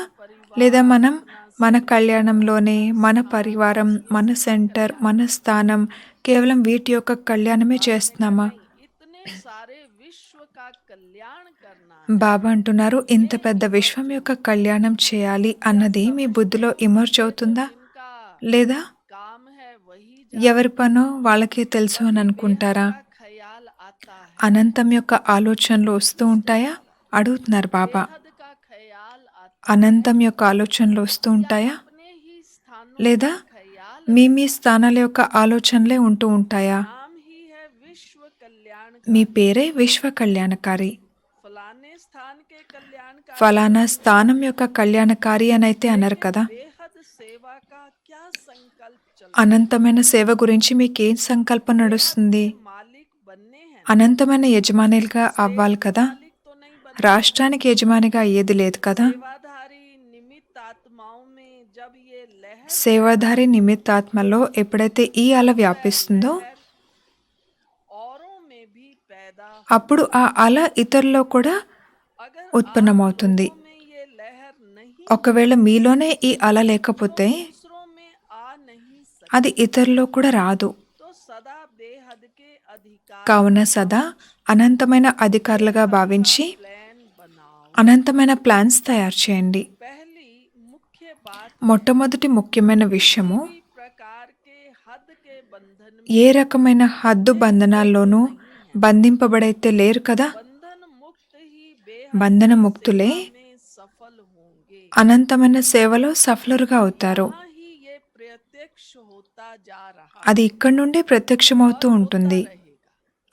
లేదా మనం మన కళ్యాణంలోనే మన పరివారం, మన సెంటర్, మన స్థానం, కేవలం వీటి యొక్క కళ్యాణమే చేస్తున్నామా? इतने सारे विश्व का कल्याण करना, బాబా అంటున్నారు, ఇంత పెద్ద విశ్వం యొక్క కళ్యాణం చేయాలి అన్నది మీ బుద్ధిలో ఇమర్జ్ అవుతుందా, इनका లేదా काम है वही ఎవరి పనో వాళ్ళకే తెలుసు అని అనుకుంటారా? ख्याल आता है, అనంతం యొక్క ఆలోచనలు వస్తూ ఉంటాయా? అడుగుతున్నారు బాబా. हद का ख्याल आता అనంతం యొక్క ఆలోచనలు వస్తూ ఉంటాయా, अपने ही स्थानों లేదా ख्याल మీ మీ స్థానాల యొక్క ఆలోచనలే ఉంటూ ఉంటాయా? नाम ही है विश्व कल्याण, మీ పేరే విశ్వ కళ్యాణకారి. फलाने स्थान के कल्याण का ఫలానా స్థానం యొక్క కళ్యాణకారి అని అయితే అనరు కదా. बेहद सेवा का क्या संकल्प चल, అనంతమైన సేవ గురించి మీకేం సంకల్పం నడుస్తుంది? मालिक बनने हैं, అనంతమైన యజమానులుగా అవ్వాలి కదా. मालिक तो नहीं बन, రాష్ట్రానికి యజమానిగా అయ్యేది లేదు కదా. सेवाधारी निमित्त आत्माओं में जब ये लहर సేవాధారి నిమిత్తాత్మలో ఎప్పుడైతే ఈ అల వ్యాపిస్తుందో औरों में भी पैदा, అప్పుడు ఆ అల ఇతరుల్లో కూడా अगर ఉత్పన్నమవుతుంది. में ये लहर नहीं, ఒకవేళ మీలోనే ఈ అల లేకపోతే दूसरों में आ नहीं सकती, అది ఇతరుల్లో కూడా రాదు. तो सदा बेहद के अधिकारी కావున సదా అనంతమైన అధికారులుగా భావించి प्लान बनाओ। అనంతమైన ప్లాన్స్ తయారు చేయండి. पहली मुख्य बात మొట్టమొదటి ముఖ్యమైన విషయము भी प्रकार के हद के बंधन ఏ రకమైన హద్దు బంధనాల్లోనూ బంధింపబడైతే లేరు కదా. बंधन मुक्त ही బంధన ముక్తులే में सफल होंगे। అనంతమైన సేవలో సఫలులుగా అవుతారు. यहाँ ही ये प्रत्यक्ष होता जा रहा అది ఇక్కడి నుండి ప్రత్యక్షమవుతూ ఉంటుంది, रहेगा।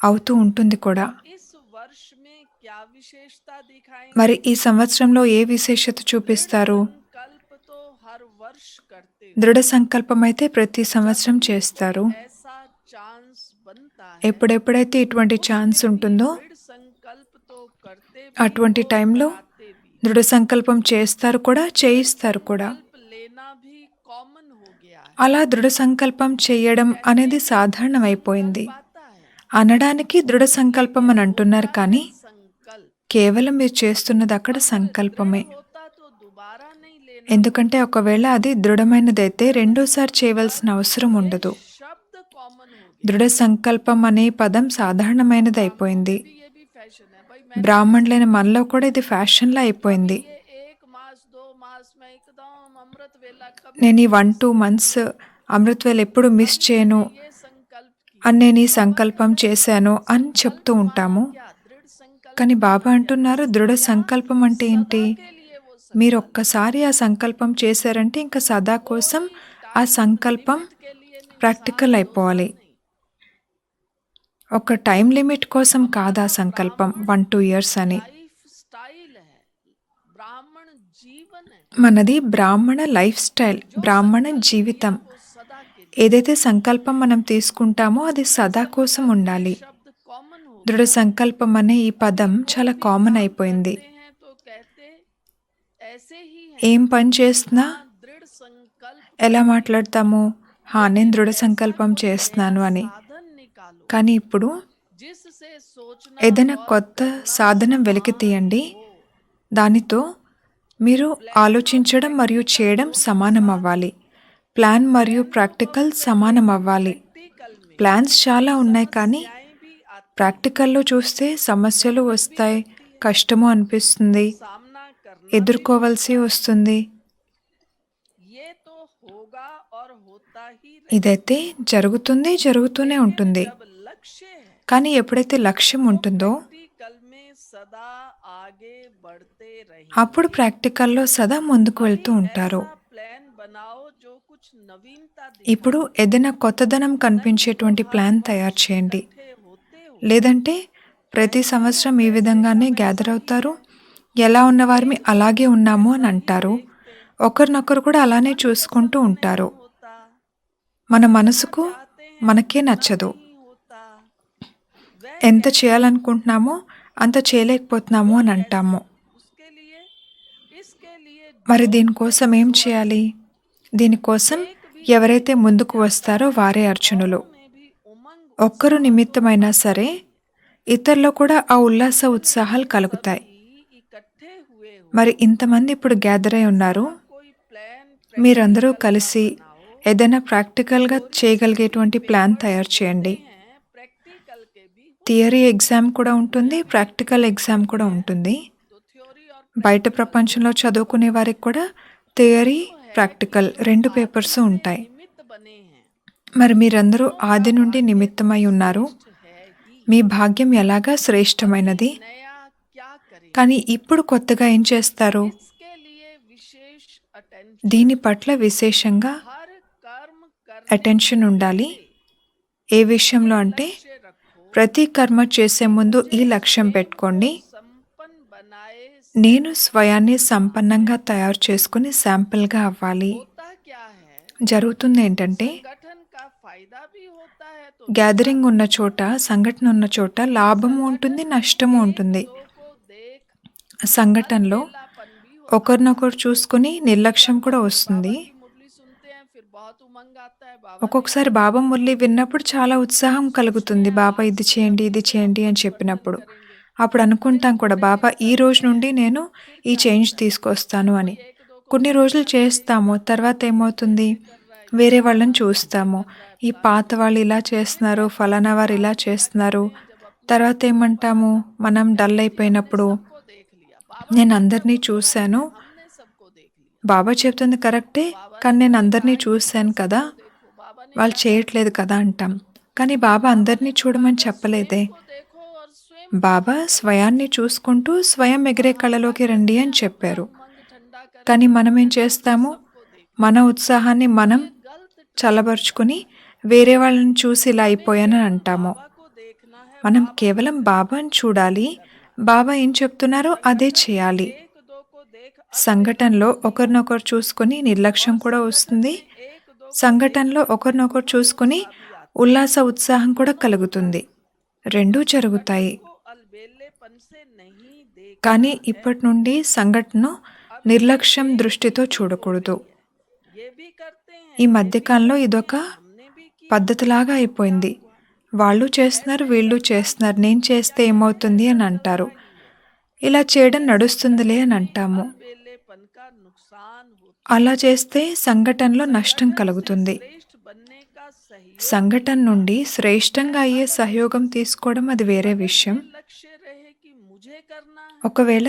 అవుతూ ఉంటుంది కూడా. इस वर्ष में क्या विशेषता दिखाएंगे? మరి ఈ సంవత్సరంలో ఏ విశేషత చూపిస్తారు? संकल्प तो हर वर्ष करते हो। దృఢ సంకల్పం అయితే ప్రతి సంవత్సరం చేస్తారు. ऐसा चांस बनता है ఎప్పుడెప్పుడైతే ఇటువంటి ఛాన్స్ ఉంటుందో दृढ़ संकल्प तो करते అటువంటి టైంలో भी దృఢ సంకల్పం చేస్తారు కూడా, చేయిస్తారు కూడా. संकल्प लेना भी कॉमन हो गया है। అలా దృఢ సంకల్పం చేయడం అనేది సాధారణమైపోయింది. आता है అనడానికి దృఢ సంకల్పం అని అంటున్నారు, కానీ संकल्प కేవలం మీరు చేస్తున్నది అక్కడ సంకల్పమే. होता तो दोबारा नहीं लेना। ఎందుకంటే ఒకవేళ అది దృఢమైనదైతే రెండోసారి చేయవలసిన అవసరం ఉండదు. शब्द कॉमन हो దృఢ సంకల్పం అనే పదం సాధారణమైనది అయిపోయింది. गया। ये भी फैशन है भाई। బ్రాహ్మణులైన మనలో కూడా ఇది ఫ్యాషన్లా అయిపోయింది. ये 1 मास 2 मास में एकदम अमृत वेला कभी నేను ఈ 1-2 మంత్స్ అమృత్వేల్ ఎప్పుడు మిస్ చేయను ये संकल्प की అని నేను ఈ సంకల్పం చేశాను అని చెప్తూ ఉంటాము. क्या दृढ़ संकल्प కానీ బాబా అంటున్నారు, దృఢ సంకల్పం అంటే ఏంటి? के लिए वो మీరు ఒక్కసారి ఆ సంకల్పం చేశారంటే ఇంకా సదా కోసం ఆ సంకల్పం के लिए नहीं, ప్రాక్టికల్ అయిపోవాలి. ఒక టైం లిమిట్ కోసం కాదు ఆ సంకల్పం 1-2 ఇయర్స్ అని. लाइफ स्टाइल है, ब्राह्मण जीवन है। మనది బ్రాహ్మణ లైఫ్ స్టైల్, బ్రాహ్మణ జీవితం. वो सदा के लिए ఏదైతే సంకల్పం మనం తీసుకుంటామో అది సదా కోసం ఉండాలి. शब्द कॉमन हो దృఢ సంకల్పం అనే ఈ పదం చాలా కామన్ అయిపోయింది. गए हैं तो कहते ऐसे ही है। ఏం పని చేస్తున్నా दृढ़ संकल्प ఎలా మాట్లాడతాము? నేను దృఢ సంకల్పం చేస్తున్నాను అని. साधन निकालो కానీ ఇప్పుడు जिससे सोचना ఏదైనా కొత్త సాధనం వెలికి తీయండి, దానితో మీరు ఆలోచించడం మరియు చేయడం సమానం అవ్వాలి. ప్లాన్ మరియు ప్రాక్టికల్ సమానం అవ్వాలి. प्रैक्टिकल में ప్లాన్స్ చాలా ఉన్నాయి, కానీ आए भी आते ప్రాక్టికల్లో చూస్తే సమస్యలు వస్తాయి, కష్టము అనిపిస్తుంది, सामना करना ఎదుర్కోవలసి వస్తుంది. ये तो होगा और होता ही ఇదైతే జరుగుతూనే ఉంటుంది. जब लक्ष्य है కానీ ఎప్పుడైతే లక్ష్యం ఉంటుందో प्रैक्टिकल में सदा आगे बढ़ते रहे। అప్పుడు ప్రాక్టికల్లో సదా ముందుకు వెళ్తూ ఉంటారు. प्लान बनाओ जो कुछ नवीनता ఇప్పుడు ఏదైనా కొత్తదనం కనిపించేటువంటి ప్లాన్ తయారు చేయండి. दिखे होते हो। లేదంటే ప్రతి సంవత్సరం ఈ విధంగానే గ్యాదర్ అవుతారు, ఎలా ఉన్నవారిని అలాగే ఉన్నాము అని అంటారు. ఒకరినొకరు కూడా అలానే చూసుకుంటూ ఉంటారు. होता మన మనసుకు మనకే నచ్చదు. नहीं होता वह ఎంత చేయాలనుకుంటున్నామో అంత చేయలేకపోతున్నాము అని అంటాము. उसके लिए इसके लिए మరి దీనికోసం ఏం చేయాలి? దీనికోసం ఎవరైతే ముందుకు వస్తారో వారే అర్జునులు. में भी उमंग ఒక్కరు నిమిత్తమైనా సరే ఇతరులో కూడా ఆ ఉల్లాస ఉత్సాహాలు కలుగుతాయి. इकट्ठे हुए हो। మరి ఇంతమంది ఇప్పుడు గ్యాదర్ అయి ఉన్నారు. कोई प्लान మీరందరూ కలిసి ఏదైనా ప్రాక్టికల్గా చేయగలిగేటువంటి ప్లాన్ తయారు చేయండి. है प्रैक्टिकल के भी థియరీ ఎగ్జామ్ కూడా ఉంటుంది, ప్రాక్టికల్ ఎగ్జామ్ కూడా ఉంటుంది. तो थ्योरी और బయట ప్రపంచంలో చదువుకునే వారికి కూడా థియరీ, ప్రాక్టికల్ 2 పేపర్స్ ఉంటాయి. निमित्त बने हैं మరి మీరందరూ ఆది నుండి నిమిత్తమై ఉన్నారు. है ही మీ భాగ్యం ఎలాగా శ్రేష్టమైనది. नया क्या करें। కానీ ఇప్పుడు కొత్తగా ఏం చేస్తారు? इसके लिए विशेष अटेंशन దీని పట్ల విశేషంగా हर कर्म करने అటెన్షన్ ఉండాలి. ఏ విషయంలో అంటే से रखो। ప్రతి కర్మ చేసే ముందు ఈ లక్ష్యం పెట్టుకోండి, संपन्न बनाए నేను స్వయాన్ని సంపన్నంగా తయారు చేసుకుని శాంపిల్గా అవ్వాలి. होता क्या है, జరుగుతుంది ఏంటంటే संगठन का फायदा भी होता है तो గ్యాదరింగ్ ఉన్న చోట, సంఘటన ఉన్న చోట లాభము ఉంటుంది, నష్టము ఉంటుంది. को देख సంఘటనలో लापन भी हो। ఒకరినొకరు చూసుకుని నిర్లక్ష్యం కూడా వస్తుంది. की मुरली सुनते हैं फिर बहुत उमंग आता है। बाबा ఒక్కొక్కసారి బాబా మురళి విన్నప్పుడు చాలా ఉత్సాహం కలుగుతుంది. బాబా ఇది చేయండి, ఇది చేయండి అని చెప్పినప్పుడు అప్పుడు అనుకుంటాం కూడా, బాబా ఈ రోజు నుండి నేను ఈ చేంజ్ తీసుకొస్తాను అని. కొన్ని రోజులు చేస్తాము, తర్వాత ఏమవుతుంది? వేరే వాళ్ళని చూస్తాము. ఈ పాత వాళ్ళు ఇలా చేస్తున్నారు, ఫలానా వారు ఇలా చేస్తున్నారు. తర్వాత ఏమంటాము, మనం డల్ అయిపోయినప్పుడు, सबको देख लिया बाबा నేను कहते हैं, అందరినీ वो तो చూశాను, हमने सबको देख लिया బాబా చెప్తుంది కరెక్టే, बाबा కానీ ने నేను मुझे అందరినీ कहा कि చూశాను तुम కదా, सबको देखो बाबा ने వాళ్ళు क्या कहा చేయట్లేదు కదా అంటాం. కానీ బాబా बाबा ने అందరినీ तो చూడమని कहा చెప్పలేదే. स्वयं को देखो और स्वयं को బాబా देखो స్వయాన్ని చూసుకుంటూ స్వయం ఎగిరే और हम కళలోకి क्या రండి करते అని हैं, हम చెప్పారు. उमंग ठंडा కానీ करके మనం हम ఏం कहते हैं, हमने చేస్తాము, सबको देख మన लिया ఉత్సాహాన్ని మనం ये गलत ट्रिक है చల్లబరుచుకుని వేరే వాళ్ళని చూసి ఇలా हमें అయిపోయానని केवल అంటాము. बाबा को देखना है మనం बाबा కేవలం क्या బాబాని कहते हैं చూడాలి, वही करना బాబా ఏం చెప్తున్నారో అదే संगठन में చేయాలి. एक दो को देख अल्पे సంఘటనలో निर्लक्ष्य भी ఒకరినొకరు చూసుకుని నిర్లక్ష్యం और కూడా संगठन వస్తుంది. में एक दो को సంఘటనలో देख करके ఒకరినొకరు उमंग చూసుకుని उत्साह भी आता ఉల్లాస ఉత్సాహం కూడా दोनों होता కలుగుతుంది. है రెండూ संगठन జరుగుతాయి. को अलबेलेपन से नहीं కానీ देखना है ఇప్పటి నుండి సంఘటనను अब ये నిర్లక్ష్యం एक దృష్టితో रीति हो చూడకూడదు. गई है ये भी करते हैं ఈ ये भी మధ్యకాలంలో करते ఇదొక हैं हमने भी किया పద్ధతిలాగా तो क्या అయిపోయింది. हुआ వాళ్ళు చేస్తున్నారు, ऐसे వీళ్ళు चलता చేస్తున్నారు, है నేను क्या చేస్తే कहते हैं ఏమవుతుంది ऐसा అని चलता అంటారు. ही है ఇలా చేయడం इससे నడుస్తుందిలే संगठन అని में అంటాము. अलबेलेपन का नुकसान होता అలా है చేస్తే సంఘటనలో నష్టం संगठन से కలుగుతుంది. श्रेष्ठ बनने का सहयोग సంఘటన लेना నుండి वह శ్రేష్టంగా అయ్యే अलग సహయోగం चीज है తీసుకోవడం అది వేరే अगर విషయం. ये लक्ष्य रहे कि मुझे करना है ఒకవేళ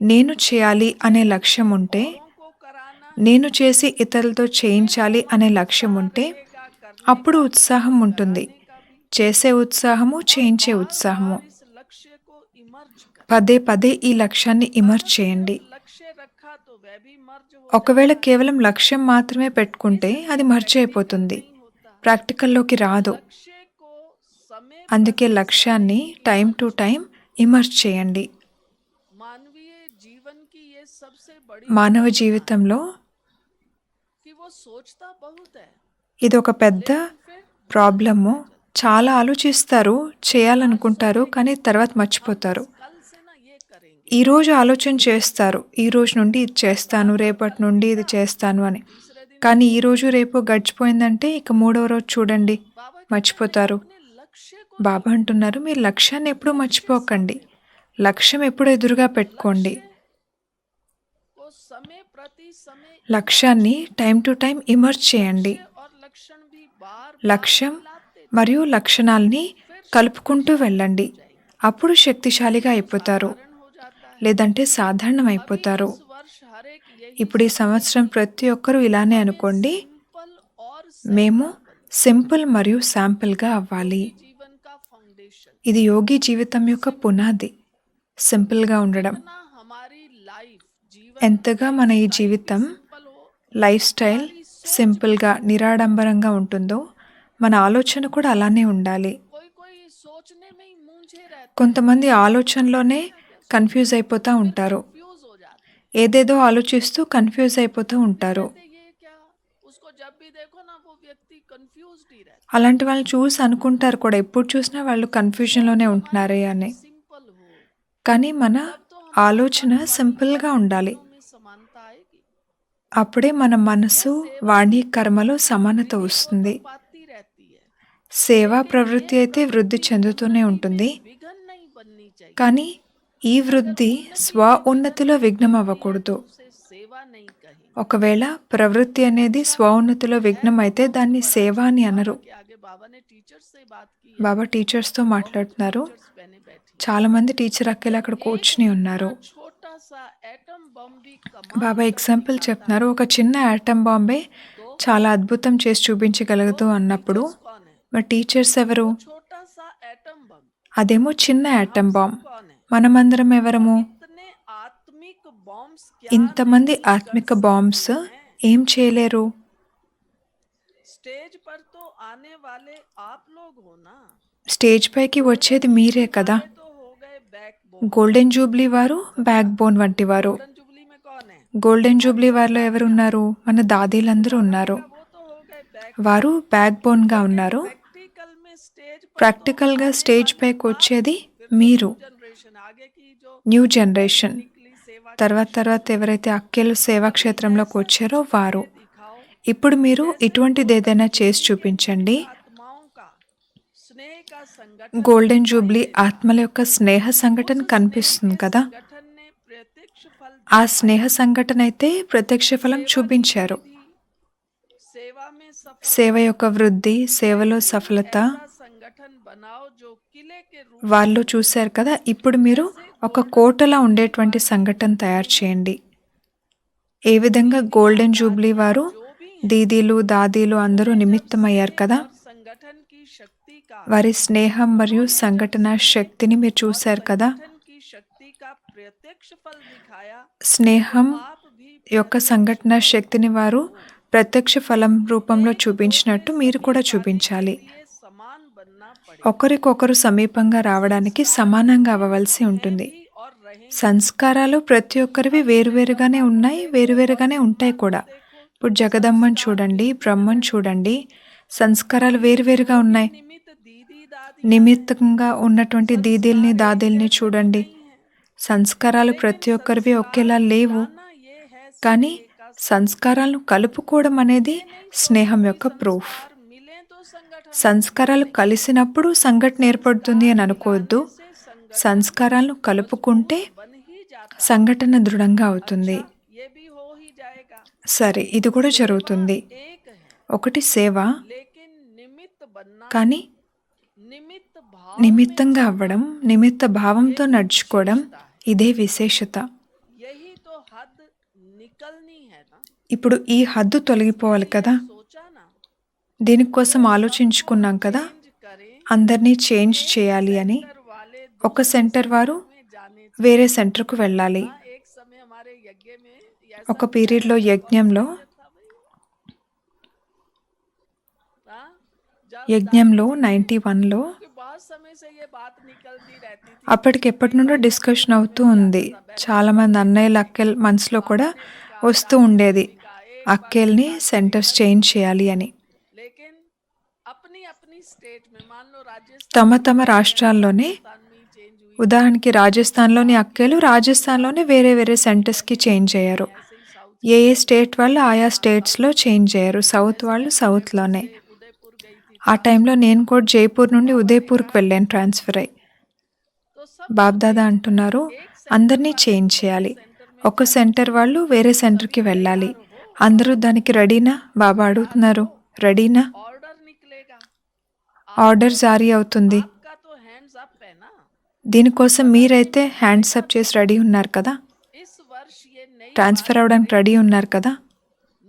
నేను చేయాలి అనే లక్ష్యం ఉంటే, औरों को कराना है నేను చేసి ఇతరులతో फिर చేయించాలి అనే उमंग లక్ష్యం उत्साह ఉంటే, रहेगा करने అప్పుడు का भी ఉత్సాహం और ఉంటుంది. कराने का भी చేసే ఉత్సాహము, और చేయించే बार ఉత్సాహము. बार इस लक्ष्य को इमर्ज कर పదే పదే ఈ లక్ష్యాన్ని ఇమర్జ్ अगर చేయండి. सिर्फ लक्ष्य रखा तो वह भी मर्ज हो ఒకవేళ जाता है కేవలం లక్ష్యం మాత్రమే పెట్టుకుంటే इसलिए అది మర్చి प्रैक्टिकल అయిపోతుంది, नहीं होता ప్రాక్టికల్లోకి రాదు. लक्ष्य को समय అందుకే प्रति లక్ష్యాన్ని समय time to emerge time emerge చేయండి. मानवीय जीवन की ये सबसे बड़ी మానవ प्रॉब्लम జీవితంలో कि वो सोचता बहुत है ఇది ఒక పెద్ద लेकिन फिर भूल ప్రాబ్లము. जाता है చాలా ఆలోచిస్తారు, చేయాలనుకుంటారు, కానీ తర్వాత మర్చిపోతారు. हम कल से ना ये करेंगे ఈరోజు ఆలోచన చేస్తారు, ఈ రోజు నుండి ఇది చేస్తాను, రేపటి నుండి ఇది చేస్తాను అని. दूसरे दिन కానీ ఈరోజు రేపు గడిచిపోయిందంటే ఇక మూడవ రోజు చూడండి बाबा कहते हैं మర్చిపోతారు. अपने लक्ष्य को బాబా అంటున్నారు, మీరు లక్ష్యాన్ని ఎప్పుడూ మర్చిపోకండి, లక్ష్యం ఎప్పుడు ఎదురుగా పెట్టుకోండి. को समय प्रति समय లక్ష్యాన్ని టైం టు టైం ఇమర్జ్ చేయండి. लक्ष्य और लक्षण भी बार లక్ష్యం मिलाते మరియు లక్షణాల్ని కలుపుకుంటూ వెళ్ళండి. అప్పుడు శక్తిశాలిగా అయిపోతారు, कारण हो जाता है లేదంటే సాధారణం अभी అయిపోతారు. इस वर्ष हर एक यही ఇప్పుడు ఈ సంవత్సరం ప్రతి ఒక్కరూ ఇలానే అనుకోండి, सिंपल और మేము సింపుల్ మరియు శాంపుల్గా అవ్వాలి. जीवन का फाउंडेशन ఇది యోగి జీవితం యొక్క పునాది. సింపుల్గా ఉండడం. ना हमारी लाइफ जीवन ఎంతగా మన ఈ జీవితం सिंपल हो లైఫ్ స్టైల్ సింపుల్గా నిరాడంబరంగా ఉంటుందో, మన ఆలోచన కూడా అలానే ఉండాలి. कोई कोई सोचने में ही मूंझे रहते కొంతమంది ఆలోచనలోనే కన్ఫ్యూజ్ అయిపోతూ ఉంటారు, कंफ्यूज हो जाते ఏదేదో ఆలోచిస్తూ కన్ఫ్యూజ్ అయిపోతూ ఉంటారు. कहते ये क्या उसको जब भी देखो ना वो व्यक्ति कंफ्यूज्ड ही रहता అలాంటి వాళ్ళని చూసి అనుకుంటారు కూడా, ఎప్పుడు చూసినా వాళ్ళు కన్ఫ్యూజన్లోనే ఉంటున్నారే అని. सिंपल हो కానీ మన ఆలోచన సింపుల్గా ఉండాలి. में समानता आएगी అప్పుడే మన మనసు, వాణి, కర్మలో సమానత వస్తుంది. पाती रहती है సేవా ప్రవృత్తి అయితే వృద్ధి చెందుతూనే ఉంటుంది, विघन नहीं बननी चाहिए కానీ ఈ వృద్ధి స్వ ఉన్నతిలో విఘ్నం అవ్వకూడదు. उसे सेवा नहीं कहेंगे ఒకవేళ ప్రవృత్తి అనేది స్వ ఉన్నతిలో విఘ్నం అయితే దాన్ని సేవ అని అనరు. कि आगे बाबा ने टीचर्स से बात की బాబా టీచర్స్తో మాట్లాడుతున్నారు. टीचर्स बहने बैठी చాలామంది టీచర్ అక్కలు అక్కడ కూర్చుని ఉన్నారు. छोटा सा एटम बम भी బాబా ఎగ్జాంపుల్ చెప్తున్నారు, ఒక చిన్న ఆటం బాంబే చాలా అద్భుతం చేసి చూపించగలదు అన్నప్పుడు कौन है మరి టీచర్స్ ఎవరు? छोटा सा एटम बम అదేమో చిన్న ఆటం బాంబ్. कौन है మనమందరం ఎవరము? इतने आत्मिक बॉम्ब्स क्या ఇంతమంది ఆత్మిక బాంబ్స్ ఏం చేయలేరు. स्टेज पर तो आने वाले आप लोग हो ना స్టేజ్ పైకి వచ్చేది మీరే కదా. ये तो हो गए बैकबोन గోల్డెన్ జూబ్లీ వారు బ్యాక్ బోన్ వంటి వారు. गोल्डन जुबली में कौन है గోల్డెన్ జూబ్లీ వారిలో ఎవరున్నారు? మన దాదీలందరూ ఉన్నారు. वो तो हो गए बैक వారు బ్యాక్ బోన్గా ఉన్నారు. प्रैक्टिकल में स्टेज पर ప్రాక్టికల్గా స్టేజ్ పైకి వచ్చేది మీరు, जनरेशन आगे की जो న్యూ జనరేషన్. निकली सेवा తర్వాత ఎవరైతే అక్కేలు సేవా క్షేత్రంలోకి వచ్చారో వారు. दिखाओ ఇప్పుడు మీరు ఇటువంటిది ఏదైనా చేసి చూపించండి. आत्माओं का स्नेह का संगठन గోల్డెన్ జూబ్లీ ఆత్మల యొక్క స్నేహ సంఘటన కనిపిస్తుంది కదా. संगठन ने प्रत्यक्ष फल ఆ స్నేహ సంఘటన అయితే ప్రత్యక్ష ఫలం చూపించారు. सेवा में సేవ యొక్క వృద్ధి, సేవలో సఫలత ऐसा संगठन बनाओ जो किले के रूप వాళ్ళు చూశారు కదా. ఇప్పుడు మీరు ఒక కోటలా ఉండేటువంటి సంఘటన తయారు చేయండి. ఏ విధంగా గోల్డెన్ జూబ్లీ వారు जो भी దీదీలు దాదీలు అందరూ నిమిత్తమయ్యారు కదా. और संगठन की शक्ति का వారి స్నేహం మరియు సంఘటన శక్తిని మీరు చూశారు కదా. संगठन की शक्ति का प्रत्यक्ष फल दिखाया। స్నేహం आप भी యొక్క సంఘటన శక్తిని వారు ప్రత్యక్ష ఫలం రూపంలో చూపించినట్టు మీరు కూడా చూపించాలి. ये समान बनना पड़े ఒకరికొకరు సమీపంగా రావడానికి సమానంగా అవ్వవలసి ఉంటుంది. और रहे సంస్కారాలు ప్రతి ఒక్కరివి వేరువేరుగానే ఉన్నాయి, వేరువేరుగానే ఉంటాయి కూడా. ఇప్పుడు జగదమ్మని చూడండి, బ్రహ్మను చూడండి, సంస్కారాలు వేరువేరుగా ఉన్నాయి. निमित्त दीदी दादी నిమిత్తంగా ఉన్నటువంటి దీదీల్ని దాదీల్ని చూడండి. సంస్కారాలు ప్రతి ఒక్కరివి ఒకేలా లేవు, ना ये है కానీ సంస్కారాలను కలుపుకోవడం అనేది స్నేహం యొక్క ప్రూఫ్. और मिले तो संगठन సంస్కారాలు కలిసినప్పుడు సంఘటన ఏర్పడుతుంది అని అనుకోవద్దు. సంస్కారాలను కలుపుకుంటే बन ही जाता సంఘటన దృఢంగా అవుతుంది. ये भी हो ही जाएगा। సరే, ఇది కూడా జరుగుతుంది. एक है ఒకటి సేవ, लेकिन निमित्त बनना కానీ निमित्त भाव నిమిత్తంగా అవ్వడం, నిమిత్త భావంతో నడుచుకోవడం ఇదే విశేషత. यही तो हद निकलनी है ना। ఇప్పుడు ఈ హద్దు తొలగిపోవాలి కదా. सोचा ना దీనికోసం ఆలోచించుకున్నాం కదా, करें అందరినీ చేంజ్ చేయాలి అని. कर वाले ఒక సెంటర్ వారు में जाने వేరే సెంటర్కు వెళ్ళాలి. एक समय हमारे यज्ञ में ऐसा ఒక పీరియడ్లో యజ్ఞంలో था हाँ, जब 91లో कि बहुत समय से ये बात निकलती रहती थी అప్పటికెప్పటి నుండో డిస్కషన్ అవుతూ ఉంది. చాలామంది అన్నయ్యలు అక్కలు మనసులో కూడా వస్తూ ఉండేది, అక్కేల్ని సెంటర్స్ చేంజ్ చేయాలి అని. लेकिन अपनी अपनी स्टेट में मान लो राजस्थान తమ తమ రాష్ట్రాల్లోనే, में चेंज हुई ఉదాహరణకి రాజస్థాన్లోని అక్కేలు రాజస్థాన్లోనే వేరే వేరే సెంటర్స్కి చేంజ్ అయ్యారు. ఏ ఏ స్టేట్ వాళ్ళు ఆయా స్టేట్స్లో చేంజ్ అయ్యారు. సౌత్ వాళ్ళు సౌత్లోనే. उदयपुर गई थी ఆ టైంలో నేను కూడా జైపూర్ నుండి ఉదయ్పూర్కి వెళ్ళాను ట్రాన్స్ఫర్ అయ్యి. तो सब బాబ్దాదా అంటున్నారు అందరినీ చేంజ్ చేయాలి. ఒక సెంటర్ వాళ్ళు వేరే సెంటర్కి వెళ్ళాలి. అందరూ దానికి రెడీనా? బాబా అడుగుతున్నారు, రెడీనా? ऑर्डर निकलेगा ఆర్డర్ జారీ అవుతుంది. आपका तो हैंड्स अप है ना। దీనికోసం మీరైతే హ్యాండ్స్ అప్ చేసి రెడీ ఉన్నారు కదా, इस वर्ष ये नई ట్రాన్స్ఫర్ అవ్వడానికి రెడీ ఉన్నారు కదా.